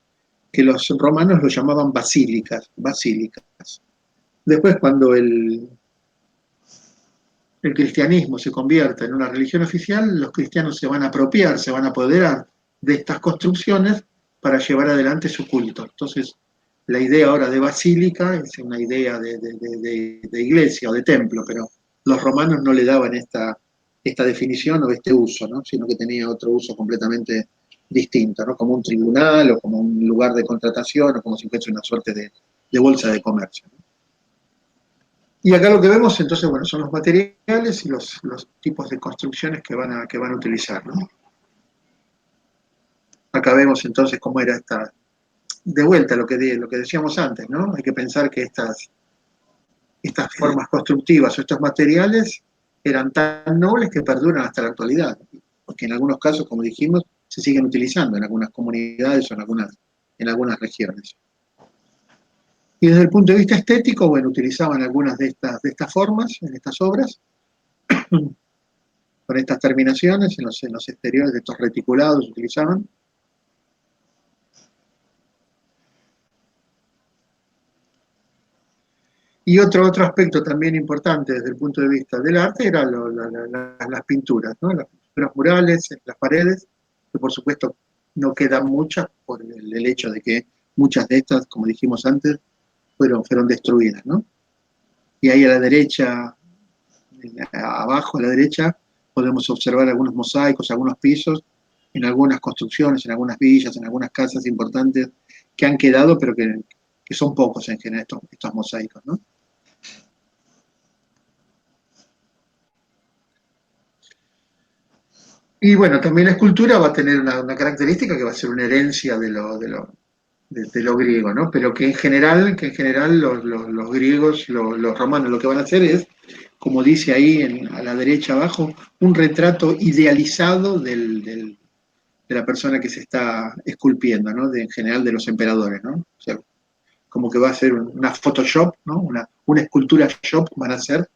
que los romanos lo llamaban basílicas. Después, cuando el cristianismo se convierte en una religión oficial, los cristianos se van a apropiar, se van a apoderar de estas construcciones para llevar adelante su culto. Entonces, la idea ahora de basílica es una idea de iglesia o de templo, pero los romanos no le daban esta definición o este uso, ¿no? Sino que tenía otro uso completamente distinto, ¿no? Como un tribunal o como un lugar de contratación o como si fuese una suerte de bolsa de comercio, ¿no? Y acá lo que vemos entonces, bueno, son los materiales y los tipos de construcciones que van a utilizar, ¿no? Acá vemos entonces cómo era de vuelta lo que decíamos antes, ¿no? Hay que pensar que estas formas constructivas o estos materiales eran tan nobles que perduran hasta la actualidad, porque en algunos casos, como dijimos, se siguen utilizando en algunas comunidades o en algunas regiones. Y desde el punto de vista estético, bueno, utilizaban algunas de estas formas en estas obras, con estas terminaciones en los exteriores de estos reticulados utilizaban. Y otro aspecto también importante desde el punto de vista del arte era las pinturas, ¿no? Las pinturas murales en las paredes, que por supuesto no quedan muchas por el hecho de que muchas de estas, como dijimos antes, fueron destruidas, ¿no? Y ahí a la derecha, abajo a la derecha, podemos observar algunos mosaicos, algunos pisos, en algunas construcciones, en algunas villas, en algunas casas importantes que han quedado, pero que son pocos en general estos mosaicos, ¿no? Y bueno, también la escultura va a tener una característica que va a ser una herencia de lo griego, ¿no? Pero que en general los griegos, los romanos, lo que van a hacer es, como dice ahí a la derecha abajo, un retrato idealizado de la persona que se está esculpiendo, ¿no? En general de los emperadores, ¿no? O sea, como que va a ser una Photoshop, ¿no? Una escultura shop van a ser,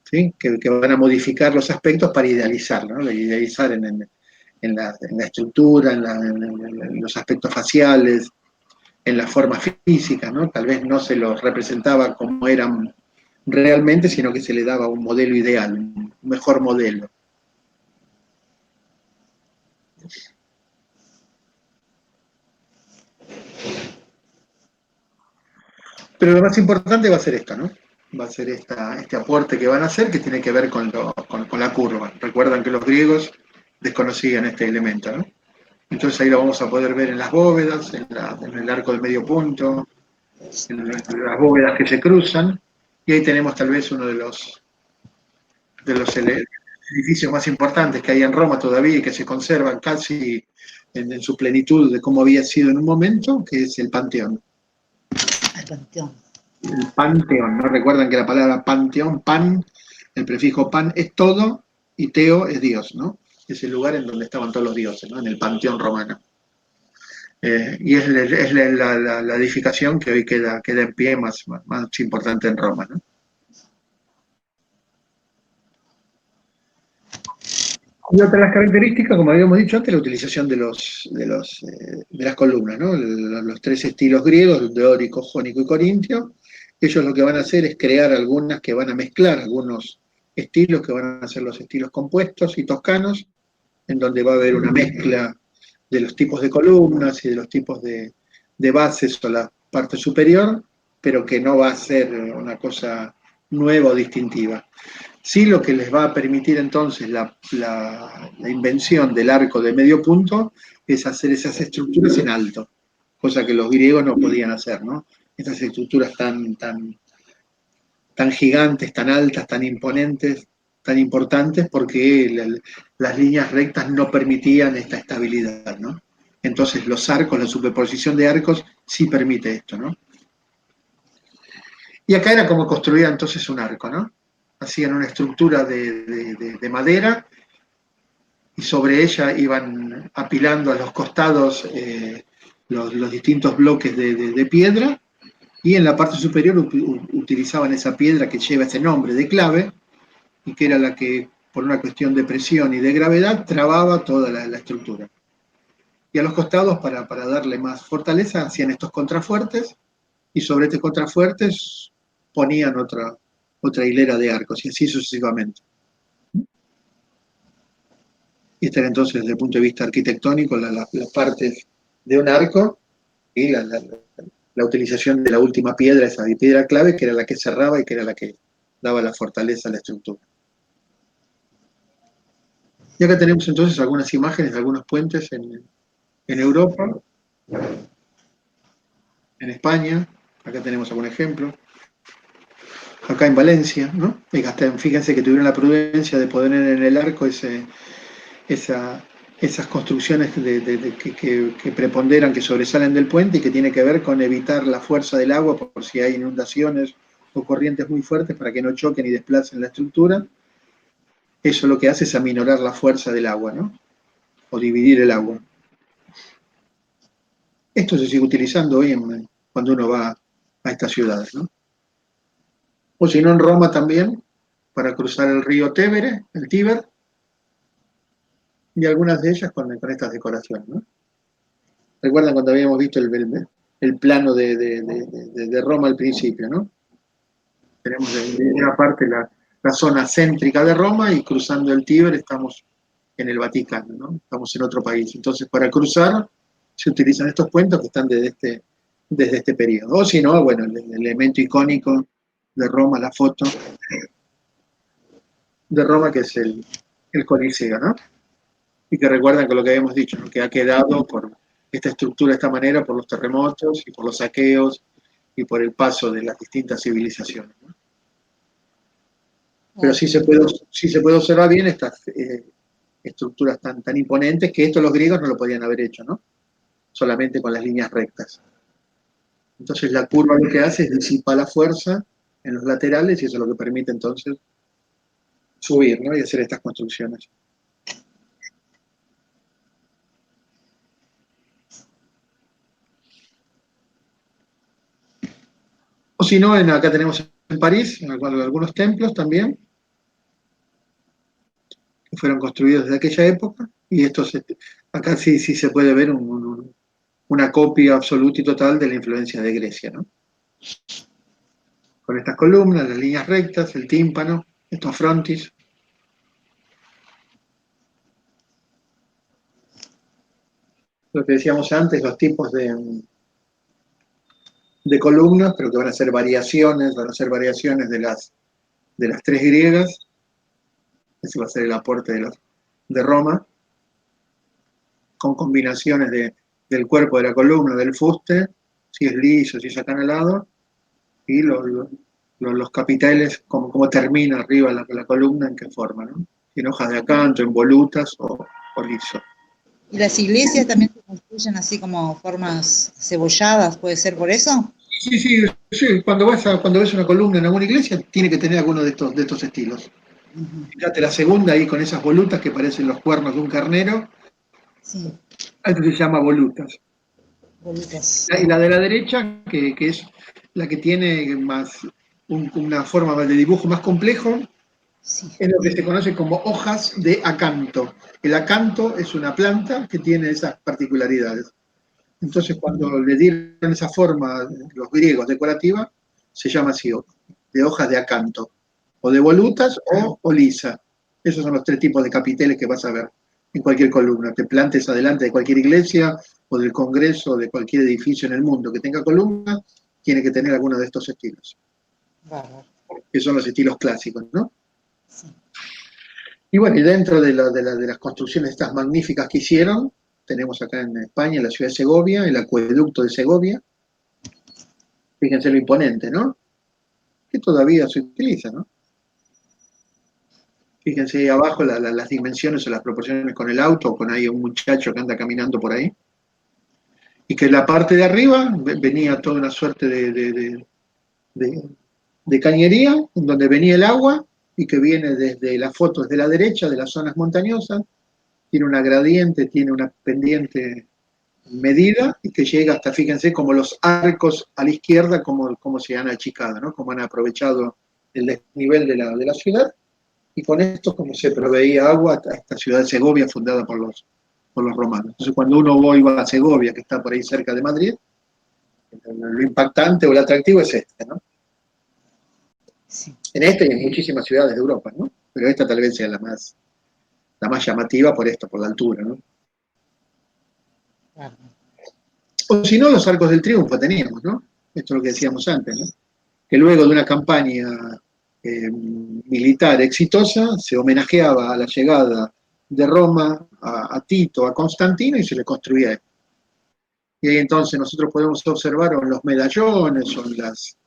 ¿sí? Que van a modificar los aspectos para idealizarlo, ¿no? Idealizar en la estructura, en los aspectos faciales, en la forma física, ¿no? Tal vez no se los representaba como eran realmente, sino que se le daba un modelo ideal, un mejor modelo. Pero lo más importante va a ser esto, ¿no? Va a ser este aporte que van a hacer, que tiene que ver con la curva. Recuerdan que los griegos desconocían este elemento, ¿no? Entonces ahí lo vamos a poder ver en las bóvedas, en el arco de medio punto, en las bóvedas que se cruzan, y ahí tenemos tal vez uno de los edificios más importantes que hay en Roma todavía y que se conservan casi en su plenitud de cómo había sido en un momento, que es el Panteón. El Panteón. El Panteón, ¿no? Recuerdan que la palabra Panteón, pan, el prefijo pan es todo y teo es Dios, ¿no? Es el lugar en donde estaban todos los dioses, ¿no? En el Panteón romano. Y es la edificación que hoy queda en pie más importante en Roma, ¿no? Y otra de las características, como habíamos dicho antes, la utilización de las columnas, ¿no? Los tres estilos griegos, dórico, jónico y corintio. Ellos lo que van a hacer es crear algunas que van a mezclar algunos estilos que van a ser los estilos compuestos y toscanos, en donde va a haber una mezcla de los tipos de columnas y de los tipos de bases o la parte superior, pero que no va a ser una cosa nueva o distintiva. Sí, lo que les va a permitir entonces la invención del arco de medio punto es hacer esas estructuras en alto, cosa que los griegos no podían hacer, ¿no? Estas estructuras tan gigantes, tan altas, tan imponentes, tan importantes, porque las líneas rectas no permitían esta estabilidad, ¿no? Entonces los arcos, la superposición de arcos sí permite esto, ¿no? Y acá era como construía entonces un arco, ¿no? Hacían una estructura de madera y sobre ella iban apilando a los costados los distintos bloques de piedra, y en la parte superior utilizaban esa piedra que lleva ese nombre de clave, y que era la que, por una cuestión de presión y de gravedad, trababa toda la estructura. Y a los costados, para darle más fortaleza, hacían estos contrafuertes, y sobre estos contrafuertes ponían otra hilera de arcos, y así sucesivamente. Y esta era entonces, desde el punto de vista arquitectónico, las partes de un arco y la utilización de la última piedra, esa piedra clave, que era la que cerraba y que era la que daba la fortaleza a la estructura. Y acá tenemos entonces algunas imágenes de algunos puentes en Europa, en España. Acá tenemos algún ejemplo. Acá en Valencia, ¿no? Fíjense que tuvieron la prudencia de poner en el arco esas construcciones que preponderan, que sobresalen del puente y que tiene que ver con evitar la fuerza del agua por si hay inundaciones o corrientes muy fuertes, para que no choquen y desplacen la estructura. Eso lo que hace es aminorar la fuerza del agua, ¿no? O dividir el agua. Esto se sigue utilizando hoy cuando uno va a estas ciudades, ¿no? O si no, en Roma también, para cruzar el río Tevere, el Tíber, y algunas de ellas con estas decoraciones, ¿no? ¿Recuerdan cuando habíamos visto el plano de Roma al principio, ¿no? Tenemos en una parte la zona céntrica de Roma, y cruzando el Tíber estamos en el Vaticano, ¿no? Estamos en otro país. Entonces, para cruzar se utilizan estos puentes que están desde este periodo. O si no, bueno, el elemento icónico de Roma, la foto de Roma, que es el Coliseo, ¿no? Y que recuerdan con lo que habíamos dicho, ¿no? Que ha quedado por esta estructura de esta manera por los terremotos y por los saqueos y por el paso de las distintas civilizaciones, ¿no? Pero sí se puede observar bien estas estructuras tan imponentes, que esto los griegos no lo podían haber hecho, ¿no? Solamente con las líneas rectas. Entonces la curva lo que hace es disipar la fuerza en los laterales, y eso es lo que permite entonces subir, ¿no? Y hacer estas construcciones. O si no, acá tenemos en París, en algunos templos también, que fueron construidos desde aquella época, y acá sí se puede ver una copia absoluta y total de la influencia de Grecia, ¿no? Con estas columnas, las líneas rectas, el tímpano, estos frontis. Lo que decíamos antes, los tipos de columnas, pero que van a ser variaciones de las tres griegas. Ese va a ser el aporte de Roma, con combinaciones del cuerpo de la columna, del fuste, si es liso, si es acanalado, y los capiteles, como termina arriba la columna, en qué forma, ¿no? en hojas de acanto, en volutas o liso. ¿Y las iglesias también se construyen así como formas cebolladas? ¿Puede ser por eso? Sí. Cuando ves una columna en alguna iglesia, tiene que tener alguno de estos estilos. Fíjate la segunda ahí con esas volutas que parecen los cuernos de un carnero. Sí, Esto se llama volutas. bolitas. Y la de la derecha, que es la que tiene más una forma de dibujo más complejo, Sí. es lo que se conoce como hojas de acanto. El acanto es una planta que tiene esas particularidades. Entonces, cuando le dieron esa forma los griegos decorativa, se llama así, de hojas de acanto, o de volutas o lisa. Esos son los tres tipos de capiteles que vas a ver en cualquier columna. Te plantes adelante de cualquier iglesia o del congreso o de cualquier edificio en el mundo que tenga columna, tiene que tener alguno de estos estilos, Bárbaro. que son los estilos clásicos, ¿no? Sí. Y bueno, y dentro de las construcciones estas magníficas que hicieron, tenemos acá en España, en la ciudad de Segovia, el acueducto de Segovia. Fíjense lo imponente, ¿no? Que todavía se utiliza, ¿no? Fíjense ahí abajo las dimensiones o las proporciones con el auto, con ahí un muchacho que anda caminando por ahí. Y que en la parte de arriba venía toda una suerte de cañería, en donde venía el agua, y que viene desde las fotos de la derecha, de las zonas montañosas, tiene una gradiente, tiene una pendiente medida, y que llega hasta, fíjense, como los arcos a la izquierda, como se han achicado, ¿no? Como han aprovechado el desnivel de la ciudad, y con esto como se proveía agua a esta ciudad de Segovia, fundada por los romanos. Entonces, cuando uno iba a Segovia, que está por ahí cerca de Madrid, lo impactante o el atractivo es este, ¿no? Sí. En este y en muchísimas ciudades de Europa, ¿no? Pero esta tal vez sea la más llamativa por esto, por la altura, ¿no? Bárbaro. O si no, los arcos del triunfo teníamos, ¿no? Esto es lo que decíamos antes, ¿no? Que luego de una campaña militar exitosa, se homenajeaba a la llegada de Roma a Tito, a Constantino, y se le construía esto. Y ahí entonces nosotros podemos observar en los medallones, o en las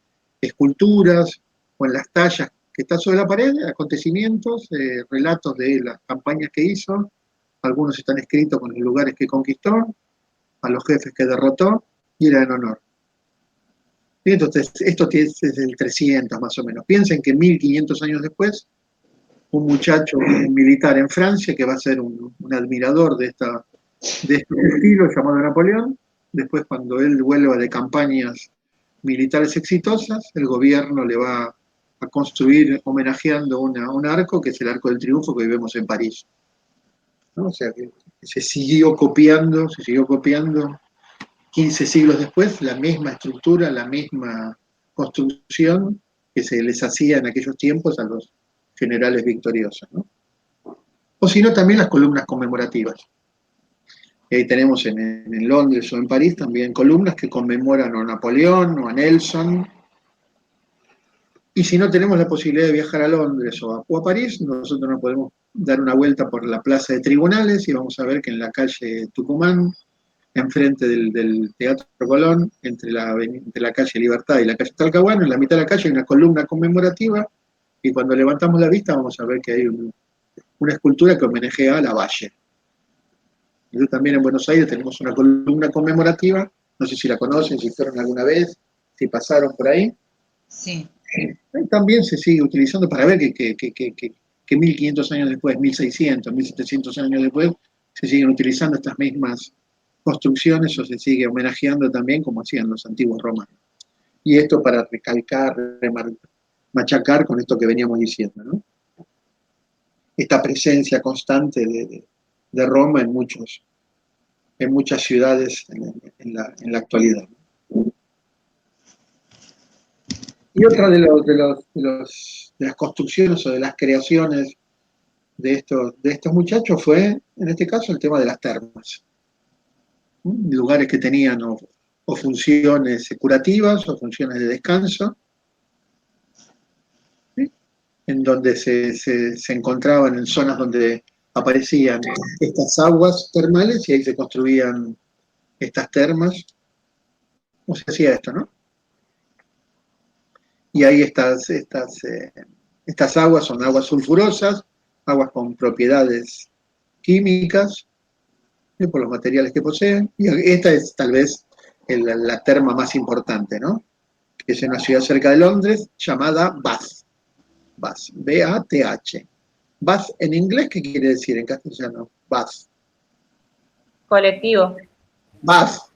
esculturas, o en las tallas que están sobre la pared, acontecimientos, relatos de las campañas que hizo. Algunos están escritos con los lugares que conquistó, a los jefes que derrotó, y era en honor. Y entonces, esto es desde el 300 más o menos. Piensen que 1500 años después, un muchacho militar en Francia, que va a ser un admirador de este estilo llamado Napoleón, después cuando él vuelva de campañas militares exitosas, el gobierno le va a construir homenajeando un arco, que es el Arco del Triunfo que vemos en París, ¿no? O sea que se siguió copiando 15 siglos después, la misma estructura, la misma construcción que se les hacía en aquellos tiempos a los generales victoriosos, ¿no? O si no, también las columnas conmemorativas. Y ahí tenemos en Londres o en París también columnas que conmemoran a Napoleón o a Nelson. Y si no tenemos la posibilidad de viajar a Londres o a París, nosotros nos podemos dar una vuelta por la Plaza de Tribunales y vamos a ver que en la calle Tucumán, enfrente del Teatro Colón, entre la calle Libertad y la calle Talcahuano, en la mitad de la calle hay una columna conmemorativa, y cuando levantamos la vista vamos a ver que hay una escultura que homenajea a Lavalle. Yo también en Buenos Aires tenemos una columna conmemorativa, no sé si la conocen, si fueron alguna vez, si pasaron por ahí. Sí. También se sigue utilizando para ver que 1500 años después, 1600, 1700 años después, se siguen utilizando estas mismas construcciones, o se sigue homenajeando también como hacían los antiguos romanos. Y esto para recalcar, machacar con esto que veníamos diciendo, ¿no? Esta presencia constante de Roma en muchas ciudades en la actualidad. Y otra de las construcciones o de las creaciones de estos muchachos fue, en este caso, el tema de las termas. Lugares que tenían o funciones curativas o funciones de descanso, ¿sí? En donde se encontraban en zonas donde aparecían estas aguas termales y ahí se construían estas termas. ¿Cómo se hacía esto, no? Y ahí estas aguas son aguas sulfurosas, aguas con propiedades químicas, por los materiales que poseen, y esta es tal vez la terma más importante, ¿no? Que es en una ciudad cerca de Londres llamada Bath. Bath, B-A-T-H. Bath en inglés, ¿qué quiere decir en castellano? Bath. Colectivo. Bath.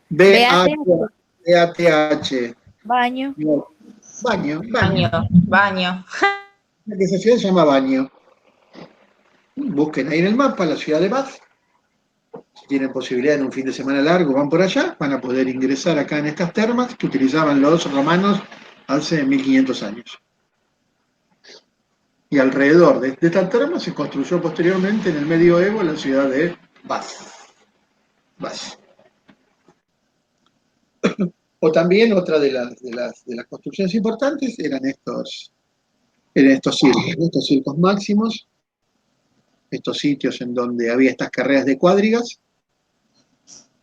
B-A-T-H. Baño. Baño. Baño. Esa ciudad se llama Baño. Busquen ahí en el mapa la ciudad de Bath. Si tienen posibilidad en un fin de semana largo, van por allá, van a poder ingresar acá en estas termas que utilizaban los romanos hace 1500 años. Y alrededor de esta terma se construyó posteriormente en el medioevo la ciudad de Bath. O también otra de las construcciones importantes eran estos circos máximos, estos sitios en donde había estas carreras de cuadrigas.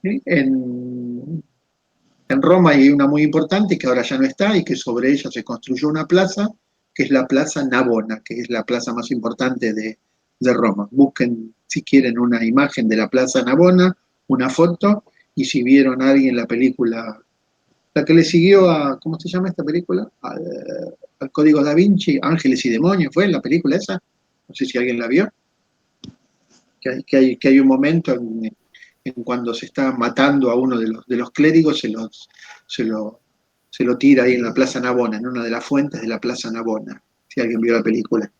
¿Sí? En Roma hay una muy importante que ahora ya no está y que sobre ella se construyó una plaza, que es la Plaza Navona, que es la plaza más importante de Roma. Busquen si quieren una imagen de la Plaza Navona, una foto, y si vieron a alguien la película, la que le siguió a, ¿cómo se llama esta película? Al Código Da Vinci, Ángeles y Demonios, ¿fue la película esa? No sé si alguien la vio. Que hay un momento en cuando se está matando a uno de los clérigos, se lo tira ahí en la Plaza Navona, en una de las fuentes de la Plaza Navona, si alguien vio la película.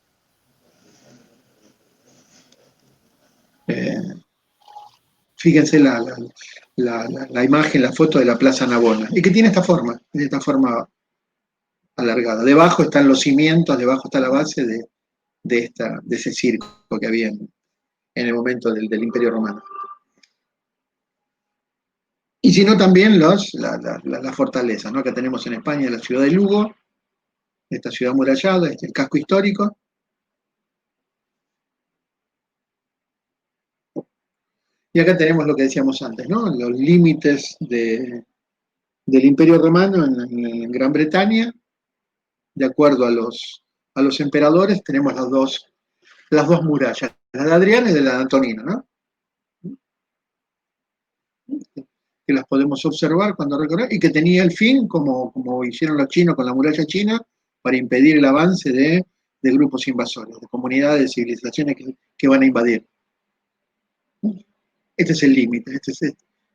Fíjense la imagen, la foto de la Plaza Navona, y que tiene esta forma alargada. Debajo están los cimientos, debajo está la base de ese circo que había en el momento del Imperio Romano. Y si no, también la fortaleza, ¿no? Que tenemos en España, la ciudad de Lugo, esta ciudad amurallada, el casco histórico. Y acá tenemos lo que decíamos antes, ¿no? Los límites del Imperio Romano en Gran Bretaña, de acuerdo a los emperadores, tenemos las dos murallas, la de Adriano y la de Antonino, ¿no? Que las podemos observar cuando recorremos, y que tenía el fin, como hicieron los chinos con la muralla china, para impedir el avance de grupos invasores, de comunidades, de civilizaciones que van a invadir. Este es el límite,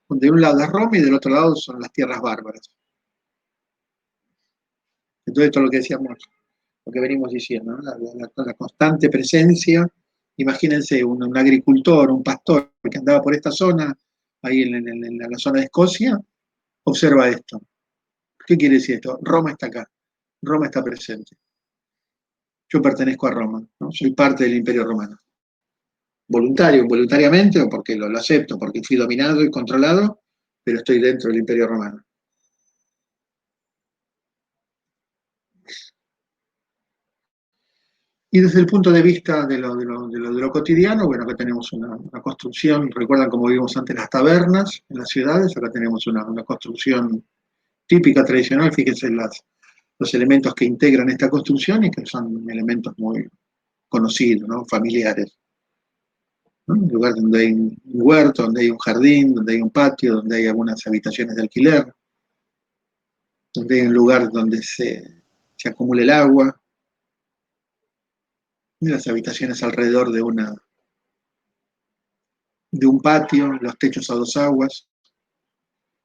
de un lado es Roma y del otro lado son las tierras bárbaras. Entonces, esto es lo que decíamos, lo que venimos diciendo, ¿no? La constante presencia. Imagínense un agricultor, un pastor que andaba por esta zona, ahí en la zona de Escocia, observa esto. ¿Qué quiere decir esto? Roma está acá, Roma está presente. Yo pertenezco a Roma, ¿no? Soy parte del Imperio Romano. Voluntariamente, o porque lo acepto, porque fui dominado y controlado, pero estoy dentro del Imperio Romano. Y desde el punto de vista de lo cotidiano, bueno, acá tenemos una construcción, recuerdan cómo vivimos antes las tabernas en las ciudades, acá tenemos una construcción típica, tradicional, fíjense los elementos que integran esta construcción y que son elementos muy conocidos, ¿no? Familiares. ¿No? Un lugar donde hay un huerto, donde hay un jardín, donde hay un patio, donde hay algunas habitaciones de alquiler, donde hay un lugar donde se acumula el agua, y las habitaciones alrededor de un patio, los techos a dos aguas,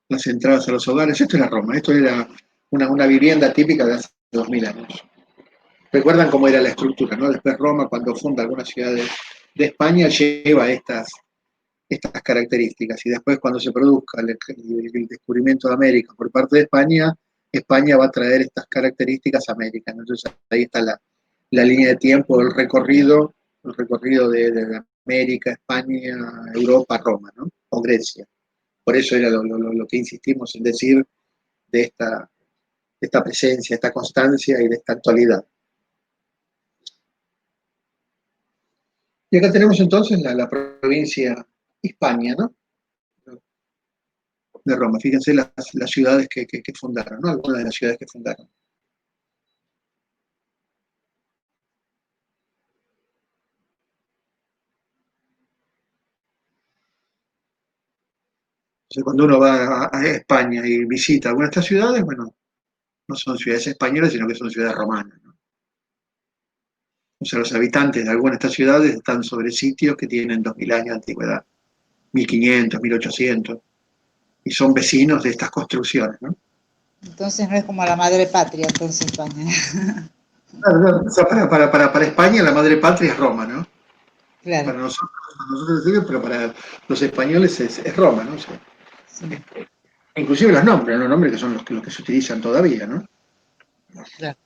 las entradas a los hogares. Esto era Roma, esto era una vivienda típica de hace 2000 años. Recuerdan cómo era la estructura, ¿no? Después Roma, cuando funda algunas ciudades de España, lleva estas características, y después cuando se produzca el descubrimiento de América por parte de España, España va a traer estas características a América. Entonces ahí está la línea de tiempo, el recorrido de América, España, Europa, Roma, ¿no? O Grecia. Por eso era lo que insistimos en decir de esta presencia, esta constancia y de esta actualidad. Y acá tenemos entonces la provincia Hispania, ¿no? De Roma. Fíjense las ciudades que fundaron, ¿no? Algunas de las ciudades que fundaron. Entonces, cuando uno va a España y visita alguna de estas ciudades, bueno, no son ciudades españolas, sino que son ciudades romanas, ¿no? O sea, los habitantes de algunas de estas ciudades están sobre sitios que tienen 2000 años de antigüedad, 1500, 1800, y son vecinos de estas construcciones, ¿no? Entonces no es como la madre patria, entonces España. Claro, claro. O sea, para España la madre patria es Roma, ¿no? Claro. Para nosotros sí, pero para los españoles es Roma, ¿no? O sea, Sí, inclusive los nombres que son los que se utilizan todavía, ¿no? claro.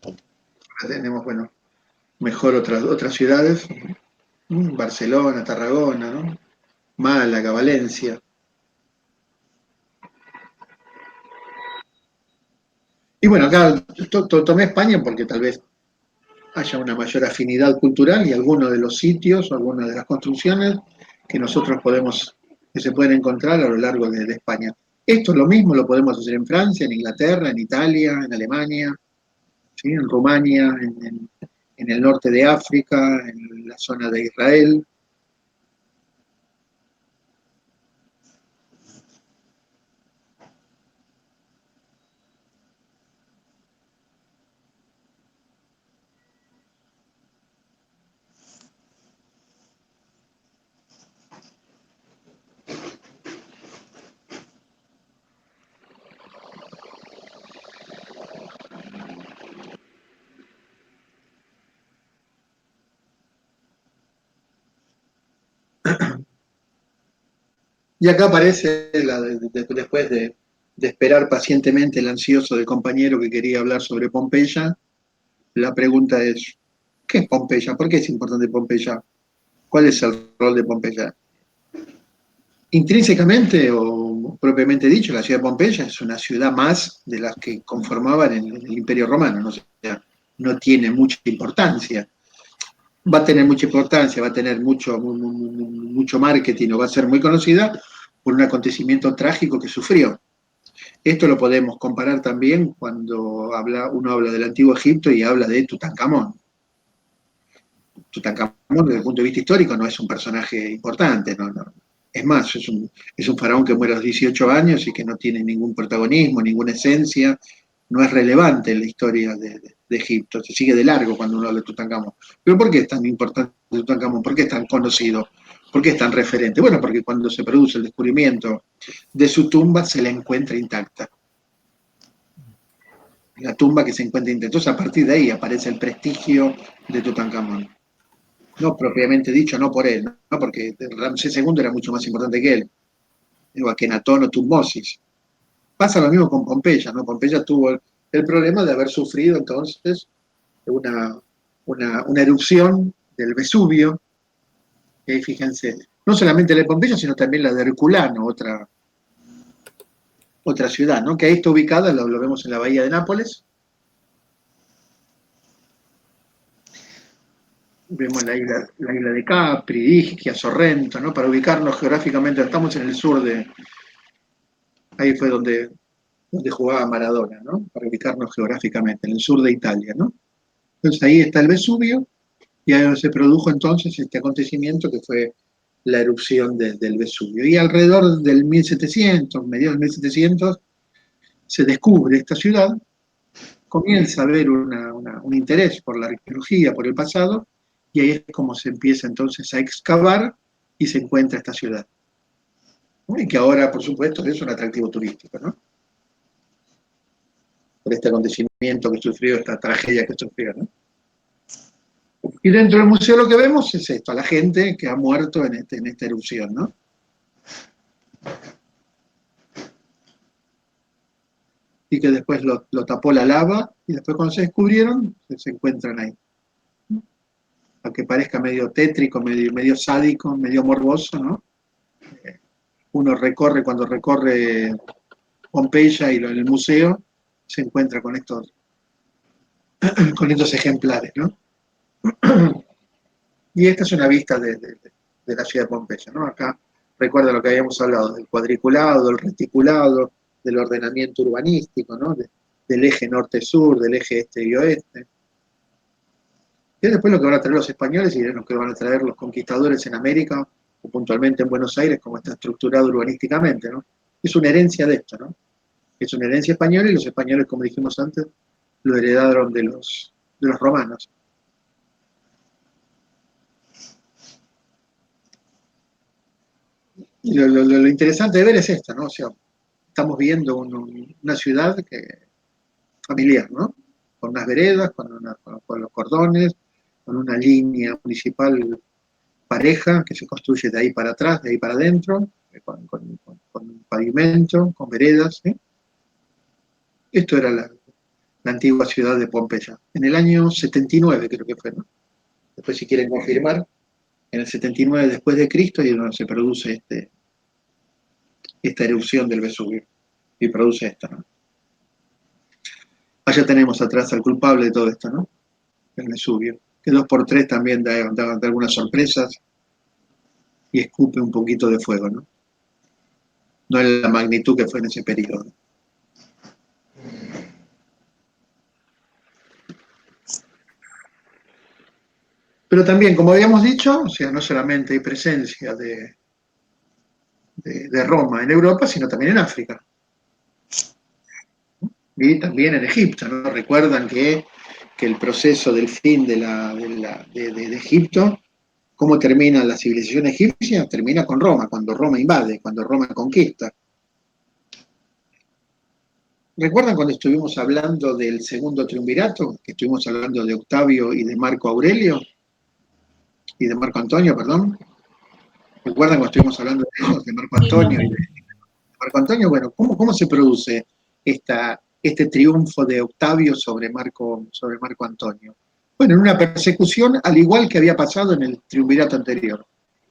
Ahora tenemos, bueno, mejor otras ciudades, Barcelona, Tarragona, ¿no? Málaga, Valencia. Y bueno, acá tomé España porque tal vez haya una mayor afinidad cultural y algunos de los sitios, algunas de las construcciones que nosotros que se pueden encontrar a lo largo de España. Esto es lo mismo, lo podemos hacer en Francia, en Inglaterra, en Italia, en Alemania, ¿sí? En Rumania, en el norte de África, en la zona de Israel. Y acá aparece, después de esperar pacientemente el ansioso del compañero que quería hablar sobre Pompeya, la pregunta es, ¿qué es Pompeya? ¿Por qué es importante Pompeya? ¿Cuál es el rol de Pompeya? Intrínsecamente o propiamente dicho, la ciudad de Pompeya es una ciudad más de las que conformaban el Imperio Romano, ¿no? O sea, no tiene mucha importancia. Va a tener mucha importancia, va a tener mucho marketing o va a ser muy conocida por un acontecimiento trágico que sufrió. Esto lo podemos comparar también cuando uno habla del Antiguo Egipto y habla de Tutankamón. Tutankamón, desde el punto de vista histórico, no es un personaje importante, no. Es más, es un faraón que muere a los 18 años y que no tiene ningún protagonismo, ninguna esencia, no es relevante en la historia de Egipto, se sigue de largo cuando uno habla de Tutankamón. Pero ¿por qué es tan importante Tutankamón? ¿Por qué es tan conocido? ¿Por qué es tan referente? Bueno, porque cuando se produce el descubrimiento de su tumba se la encuentra intacta. La tumba que se encuentra intacta. Entonces a partir de ahí aparece el prestigio de Tutankamón. No propiamente dicho, no por él, ¿no? Porque Ramsés II era mucho más importante que él, o Akenatón o Tutmosis. Pasa lo mismo con Pompeya, ¿no? Pompeya tuvo el problema de haber sufrido entonces una erupción del Vesubio, y ahí fíjense, no solamente la de Pompeya, sino también la de Herculano, otra ciudad, ¿no? Que ahí está ubicada, lo vemos en la bahía de Nápoles. Vemos la isla de Capri, Ischia, Sorrento, ¿no? Para ubicarnos geográficamente, estamos en el sur ahí fue donde jugaba Maradona, ¿no? Para ubicarnos geográficamente, en el sur de Italia, ¿no? Entonces ahí está el Vesubio, y ahí se produjo entonces este acontecimiento que fue la erupción del Vesubio. Y alrededor del 1700, mediados del 1700, se descubre esta ciudad, comienza a haber un interés por la arqueología, por el pasado, y ahí es como se empieza entonces a excavar y se encuentra esta ciudad. Y que ahora, por supuesto, es un atractivo turístico, ¿no? Por este acontecimiento que sufrió, esta tragedia que sufrió, ¿no? Y dentro del museo lo que vemos es esto, a la gente que ha muerto en esta erupción, ¿no? Y que después lo tapó la lava, y después cuando se descubrieron, se encuentran ahí. Aunque parezca medio tétrico, medio sádico, medio morboso, ¿no? Uno cuando recorre Pompeya y en el museo, se encuentra con estos ejemplares, ¿no? Y esta es una vista de la ciudad de Pompeya, ¿no? Acá recuerda lo que habíamos hablado, del cuadriculado, del reticulado, del ordenamiento urbanístico, ¿no? Del eje norte-sur, del eje este y oeste. Y después lo que van a traer los españoles y lo que van a traer los conquistadores en América o puntualmente en Buenos Aires, cómo está estructurado urbanísticamente, ¿no? Es una herencia de esto, ¿no? Es una herencia española y los españoles, como dijimos antes, lo heredaron de los romanos. Y lo interesante de ver es esto, ¿no? O sea, estamos viendo una ciudad familiar, ¿no? Con unas veredas, con los cordones, con una línea municipal pareja que se construye de ahí para atrás, de ahí para adentro, con un pavimento, con veredas. ¿Sí? Esto era la antigua ciudad de Pompeya. En el año 79 creo que fue, ¿no? Después si quieren confirmar, en el 79 después de Cristo y es donde se produce esta erupción del Vesubio y produce esto, ¿no? Allá tenemos atrás al culpable de todo esto, ¿no? El Vesubio, que 2x3 también da algunas sorpresas y escupe un poquito de fuego, ¿no? No es la magnitud que fue en ese periodo. Pero también, como habíamos dicho, o sea, no solamente hay presencia de Roma en Europa, sino también en África. Y también en Egipto, ¿no? Recuerdan que el proceso del fin de Egipto, ¿cómo termina la civilización egipcia? Termina con Roma, cuando Roma invade, cuando Roma conquista. ¿Recuerdan cuando estuvimos hablando del segundo triunvirato? Que estuvimos hablando de Octavio y de Marco Aurelio, y de Marco Antonio, perdón. ¿Recuerdan cuando estuvimos hablando de ellos, de Marco Sí, Antonio? profe. Marco Antonio, bueno, ¿cómo se produce este triunfo de Octavio sobre Marco Antonio? Bueno, en una persecución, al igual que había pasado en el triunvirato anterior,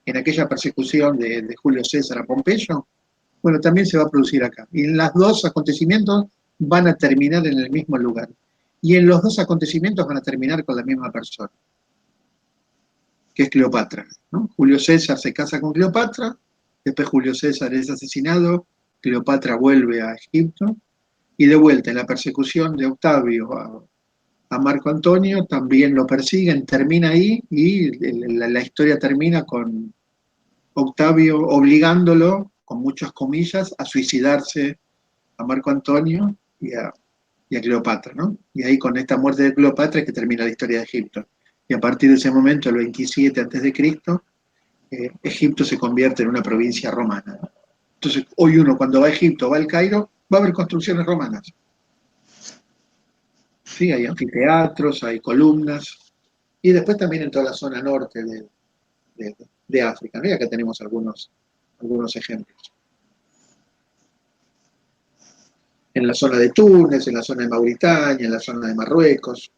en aquella persecución de Julio César a Pompeyo, bueno, también se va a producir acá. Y en los dos acontecimientos van a terminar en el mismo lugar. Y en los dos acontecimientos van a terminar con la misma persona, que es Cleopatra, ¿no? Julio César se casa con Cleopatra, después Julio César es asesinado, Cleopatra vuelve a Egipto, y de vuelta en la persecución de Octavio a Marco Antonio, también lo persiguen, termina ahí, y la historia termina con Octavio obligándolo, con muchas comillas, a suicidarse a Marco Antonio y a Cleopatra, ¿no? Y ahí con esta muerte de Cleopatra es que termina la historia de Egipto. Y a partir de ese momento, el 27 a.C., Egipto se convierte en una provincia romana, ¿no? Entonces, hoy uno cuando va a Egipto, va al Cairo, va a ver construcciones romanas. Sí, hay anfiteatros, hay columnas, y después también en toda la zona norte de África, ¿no? Y acá tenemos algunos ejemplos. En la zona de Túnez, en la zona de Mauritania, en la zona de Marruecos.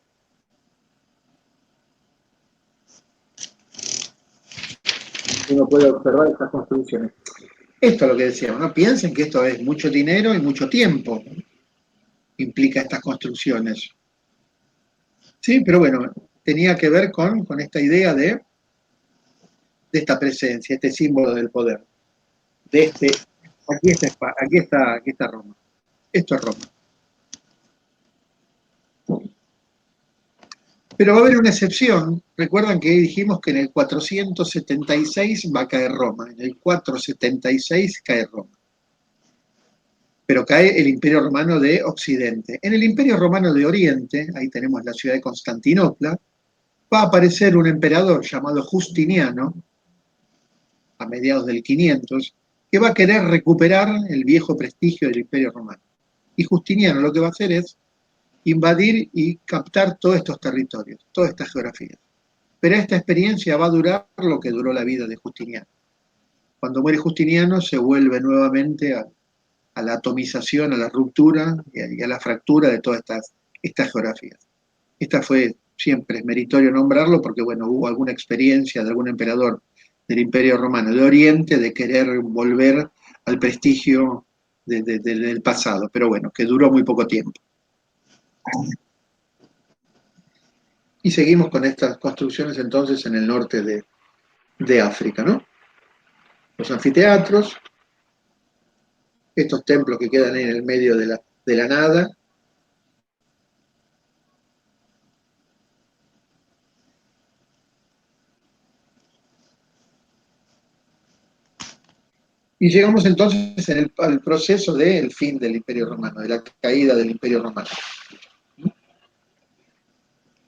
Uno puede observar estas construcciones. Esto es lo que decíamos, ¿no? Piensen que esto es mucho dinero y mucho tiempo, ¿no? Implica estas construcciones. Sí, pero bueno, tenía que ver con esta idea de esta presencia, este símbolo del poder. Aquí está Roma. Esto es Roma. Pero va a haber una excepción. Recuerdan que dijimos que en el 476 va a caer Roma. En el 476 cae Roma. Pero cae el Imperio Romano de Occidente. En el Imperio Romano de Oriente, ahí tenemos la ciudad de Constantinopla, va a aparecer un emperador llamado Justiniano, a mediados del 500, que va a querer recuperar el viejo prestigio del Imperio Romano. Y Justiniano lo que va a hacer es invadir y captar todos estos territorios, todas estas geografías. Pero esta experiencia va a durar lo que duró la vida de Justiniano. Cuando muere Justiniano se vuelve nuevamente a la atomización, a la ruptura y a la fractura de todas estas geografías. Esta fue siempre, es meritorio nombrarlo porque, bueno, hubo alguna experiencia de algún emperador del Imperio Romano de Oriente de querer volver al prestigio del pasado, pero bueno, que duró muy poco tiempo. Y seguimos con estas construcciones entonces en el norte de África, ¿no? Los anfiteatros, estos templos que quedan ahí en el medio de la nada. Y llegamos entonces al proceso del fin del Imperio Romano, de la caída del Imperio Romano.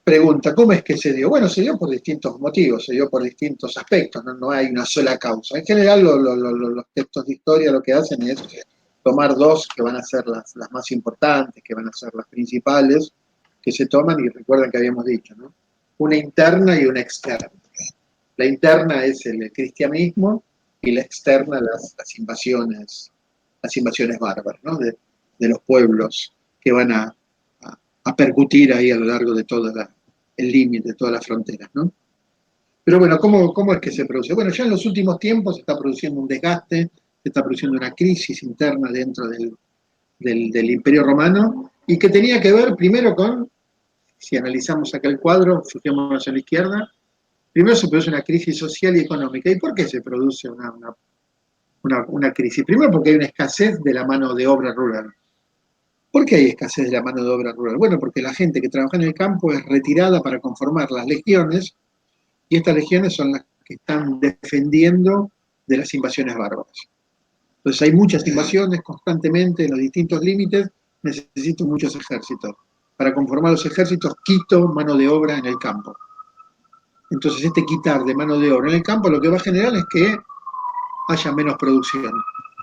Pregunta, ¿cómo es que se dio? Bueno, se dio por distintos motivos, se dio por distintos aspectos, no hay una sola causa. En general, los textos de historia lo que hacen es tomar dos que van a ser las más importantes, que van a ser las principales, que se toman, y recuerden que habíamos dicho, ¿no? Una interna y una externa. La interna es el cristianismo y la externa las invasiones bárbaras, ¿no? De los pueblos que van a percutir ahí a lo largo de todo el límite, de todas las fronteras, ¿no? Pero bueno, ¿cómo es que se produce? Bueno, ya en los últimos tiempos se está produciendo un desgaste, se está produciendo una crisis interna dentro del Imperio Romano, y que tenía que ver primero con, si analizamos acá el cuadro, fijémonos a la izquierda, primero se produce una crisis social y económica. ¿Y por qué se produce una crisis? Primero porque hay una escasez de la mano de obra rural. ¿Por qué hay escasez de la mano de obra rural? Bueno, porque la gente que trabaja en el campo es retirada para conformar las legiones, y estas legiones son las que están defendiendo de las invasiones bárbaras. Entonces hay muchas invasiones constantemente en los distintos límites, necesito muchos ejércitos. Para conformar los ejércitos quito mano de obra en el campo. Entonces este quitar de mano de obra en el campo lo que va a generar es que haya menos producción.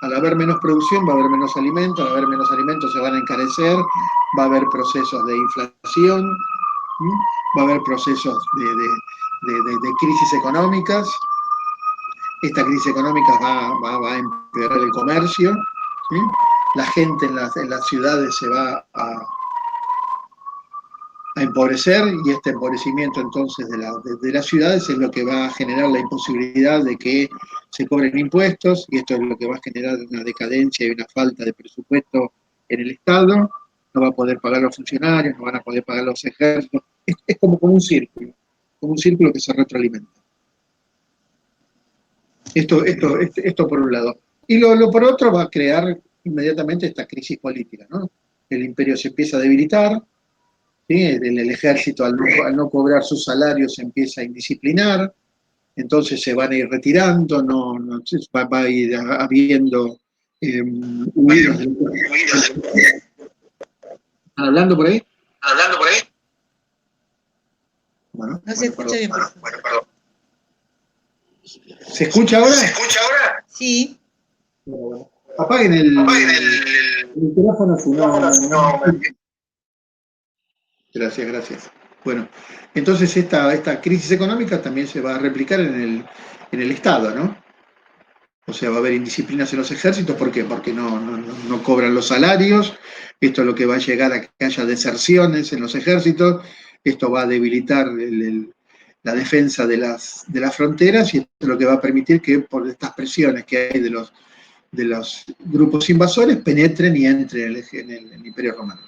Al haber menos producción va a haber menos alimentos, al haber menos alimentos se van a encarecer, va a haber procesos de inflación, va a haber procesos de crisis económicas. Esta crisis económica va a empeorar el comercio, ¿sí? La gente en las ciudades se va a empobrecer, y este empobrecimiento entonces de las ciudades es lo que va a generar la imposibilidad de que se cobren impuestos, y esto es lo que va a generar una decadencia y una falta de presupuesto en el Estado. No va a poder pagar los funcionarios, no van a poder pagar los ejércitos. Es como un círculo que se retroalimenta. Esto por un lado. Y lo por otro va a crear inmediatamente esta crisis política, ¿no? El imperio se empieza a debilitar, ¿sí? El ejército al no cobrar sus salarios se empieza a indisciplinar, entonces se van a ir retirando, va a ir habiendo huidas. ¿Están hablando por ahí? Bueno, No se escucha bien. perdón. ¿Se escucha ahora? Sí. Apaguen el micrófono. Gracias. Bueno, entonces esta crisis económica también se va a replicar en el Estado, ¿no? O sea, va a haber indisciplinas en los ejércitos. ¿Por qué? Porque no cobran los salarios. Esto es lo que va a llegar a que haya deserciones en los ejércitos. Esto va a debilitar la defensa de las fronteras, y esto es lo que va a permitir que, por estas presiones que hay de los grupos invasores, penetren y entren en el Imperio Romano.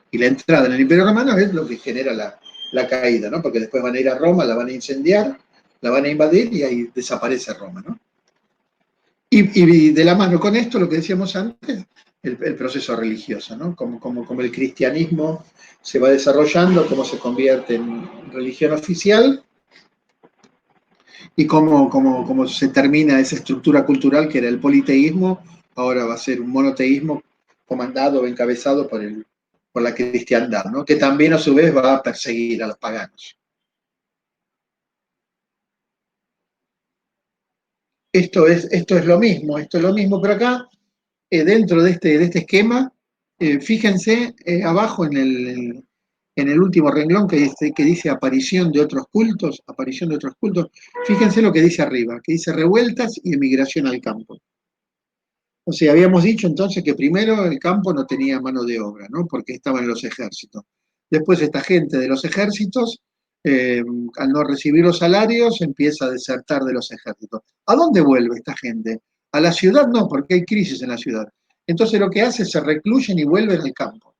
Y la entrada en el Imperio Romano es lo que genera la caída, ¿no? Porque después van a ir a Roma, la van a incendiar, la van a invadir, y ahí desaparece Roma, ¿no? Y de la mano con esto, lo que decíamos antes, el proceso religioso, ¿no? Como el cristianismo se va desarrollando, cómo se convierte en religión oficial, y cómo se termina esa estructura cultural que era el politeísmo, ahora va a ser un monoteísmo comandado o encabezado por la cristiandad, ¿no? Que también a su vez va a perseguir a los paganos. Esto es lo mismo, pero acá, dentro de este esquema, fíjense abajo en el último renglón que dice aparición de otros cultos, fíjense lo que dice arriba, que dice revueltas y emigración al campo. O sea, habíamos dicho entonces que primero el campo no tenía mano de obra, ¿no? Porque estaban los ejércitos. Después esta gente de los ejércitos, al no recibir los salarios, empieza a desertar de los ejércitos. ¿A dónde vuelve esta gente? A la ciudad no, porque hay crisis en la ciudad. Entonces lo que hace es se recluyen y vuelven al campo.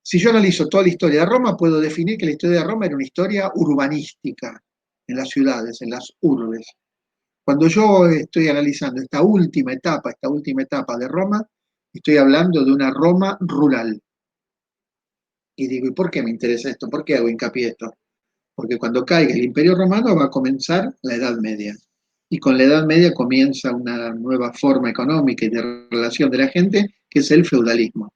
Si yo analizo toda la historia de Roma, puedo definir que la historia de Roma era una historia urbanística, en las ciudades, en las urbes. Cuando yo estoy analizando esta última etapa de Roma, estoy hablando de una Roma rural. Y digo, ¿y por qué me interesa esto? ¿Por qué hago hincapié en esto? Porque cuando caiga el Imperio Romano va a comenzar la Edad Media. Y con la Edad Media comienza una nueva forma económica y de relación de la gente, que es el feudalismo.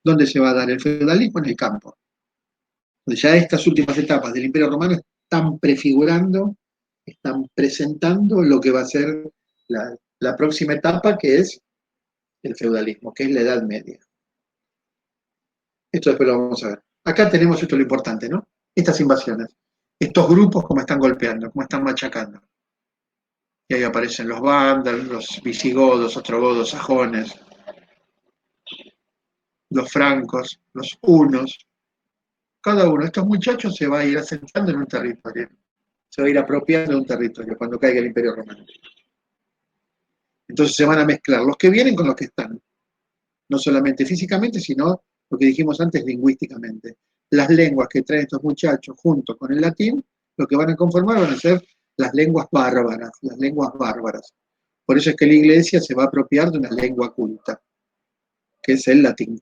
¿Dónde se va a dar el feudalismo? En el campo. Pues ya estas últimas etapas del Imperio Romano están prefigurando, están presentando lo que va a ser la próxima etapa, que es el feudalismo, que es la Edad Media. Esto después lo vamos a ver. Acá tenemos esto lo importante, ¿no? Estas invasiones, estos grupos como están golpeando, como están machacando. Y ahí aparecen los vándalos, los visigodos, ostrogodos, sajones, los francos, los hunos. Cada uno de estos muchachos se va a ir asentando en un territorio, se va a ir apropiando de un territorio cuando caiga el Imperio Romano. Entonces se van a mezclar los que vienen con los que están, no solamente físicamente, sino lo que dijimos antes, lingüísticamente. Las lenguas que traen estos muchachos junto con el latín, lo que van a conformar van a ser las lenguas bárbaras, las lenguas bárbaras. Por eso es que la Iglesia se va a apropiar de una lengua culta, que es el latín.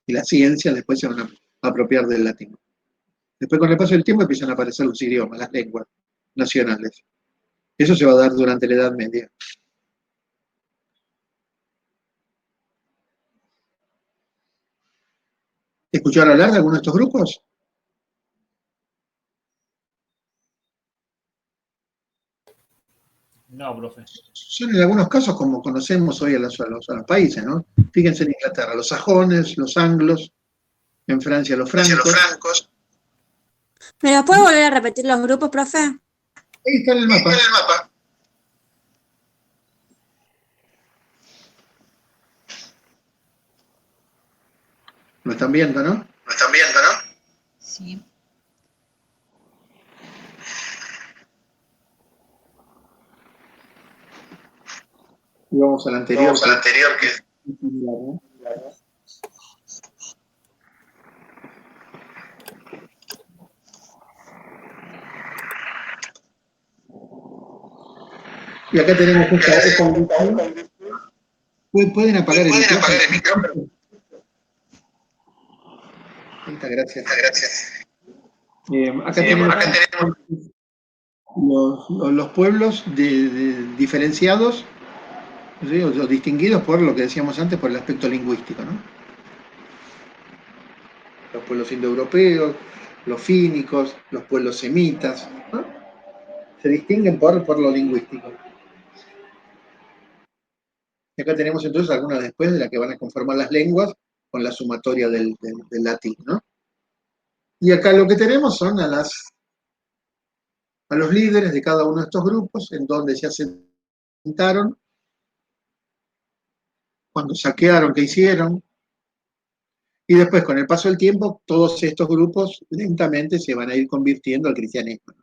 Y las ciencias después se van a apropiar del latín. Después, con el paso del tiempo, empiezan a aparecer los idiomas, las lenguas nacionales. Eso se va a dar durante la Edad Media. ¿Escucharon hablar de alguno de estos grupos? No, profe. Son en algunos casos como conocemos hoy a los países, ¿no? Fíjense en Inglaterra, los sajones, los anglos, en Francia los francos. ¿Me lo puede volver a repetir los grupos, profe? Ahí está en el mapa. Lo están viendo, ¿no? Sí. Y vamos al anterior. Que es... Y acá tenemos ¿Pueden apagar el micrófono? Gracias. Acá tenemos los pueblos diferenciados, ¿sí? O distinguidos por lo que decíamos antes, por el aspecto lingüístico, ¿no? Los pueblos indoeuropeos, los fínicos, los pueblos semitas, ¿no? Se distinguen por lo lingüístico. Y acá tenemos entonces algunas después de las que van a conformar las lenguas con la sumatoria del latín, ¿no? Y acá lo que tenemos son a los líderes de cada uno de estos grupos, en donde se asentaron, cuando saquearon, qué hicieron, y después, con el paso del tiempo, todos estos grupos lentamente se van a ir convirtiendo al cristianismo.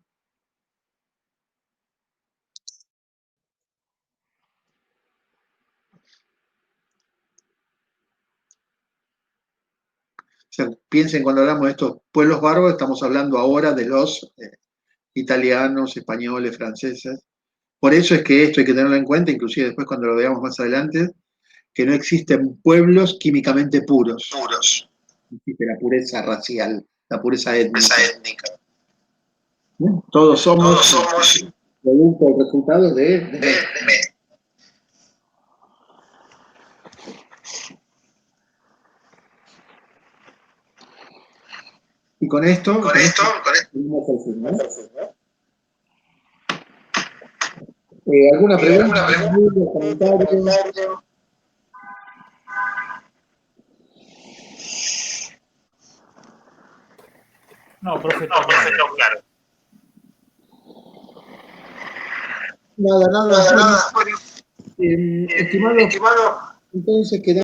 O sea, piensen, cuando hablamos de estos pueblos bárbaros, estamos hablando ahora de los italianos, españoles, franceses. Por eso es que esto hay que tenerlo en cuenta, inclusive después cuando lo veamos más adelante, que no existen pueblos químicamente puros. No existe la pureza racial, la pureza étnica. ¿No? Todos somos producto o resultado de Y con esto seguimos al fin, ¿no? ¿Alguna pregunta? ¿Comentario? No, profe, claro. Nada. Estimado, entonces quedamos.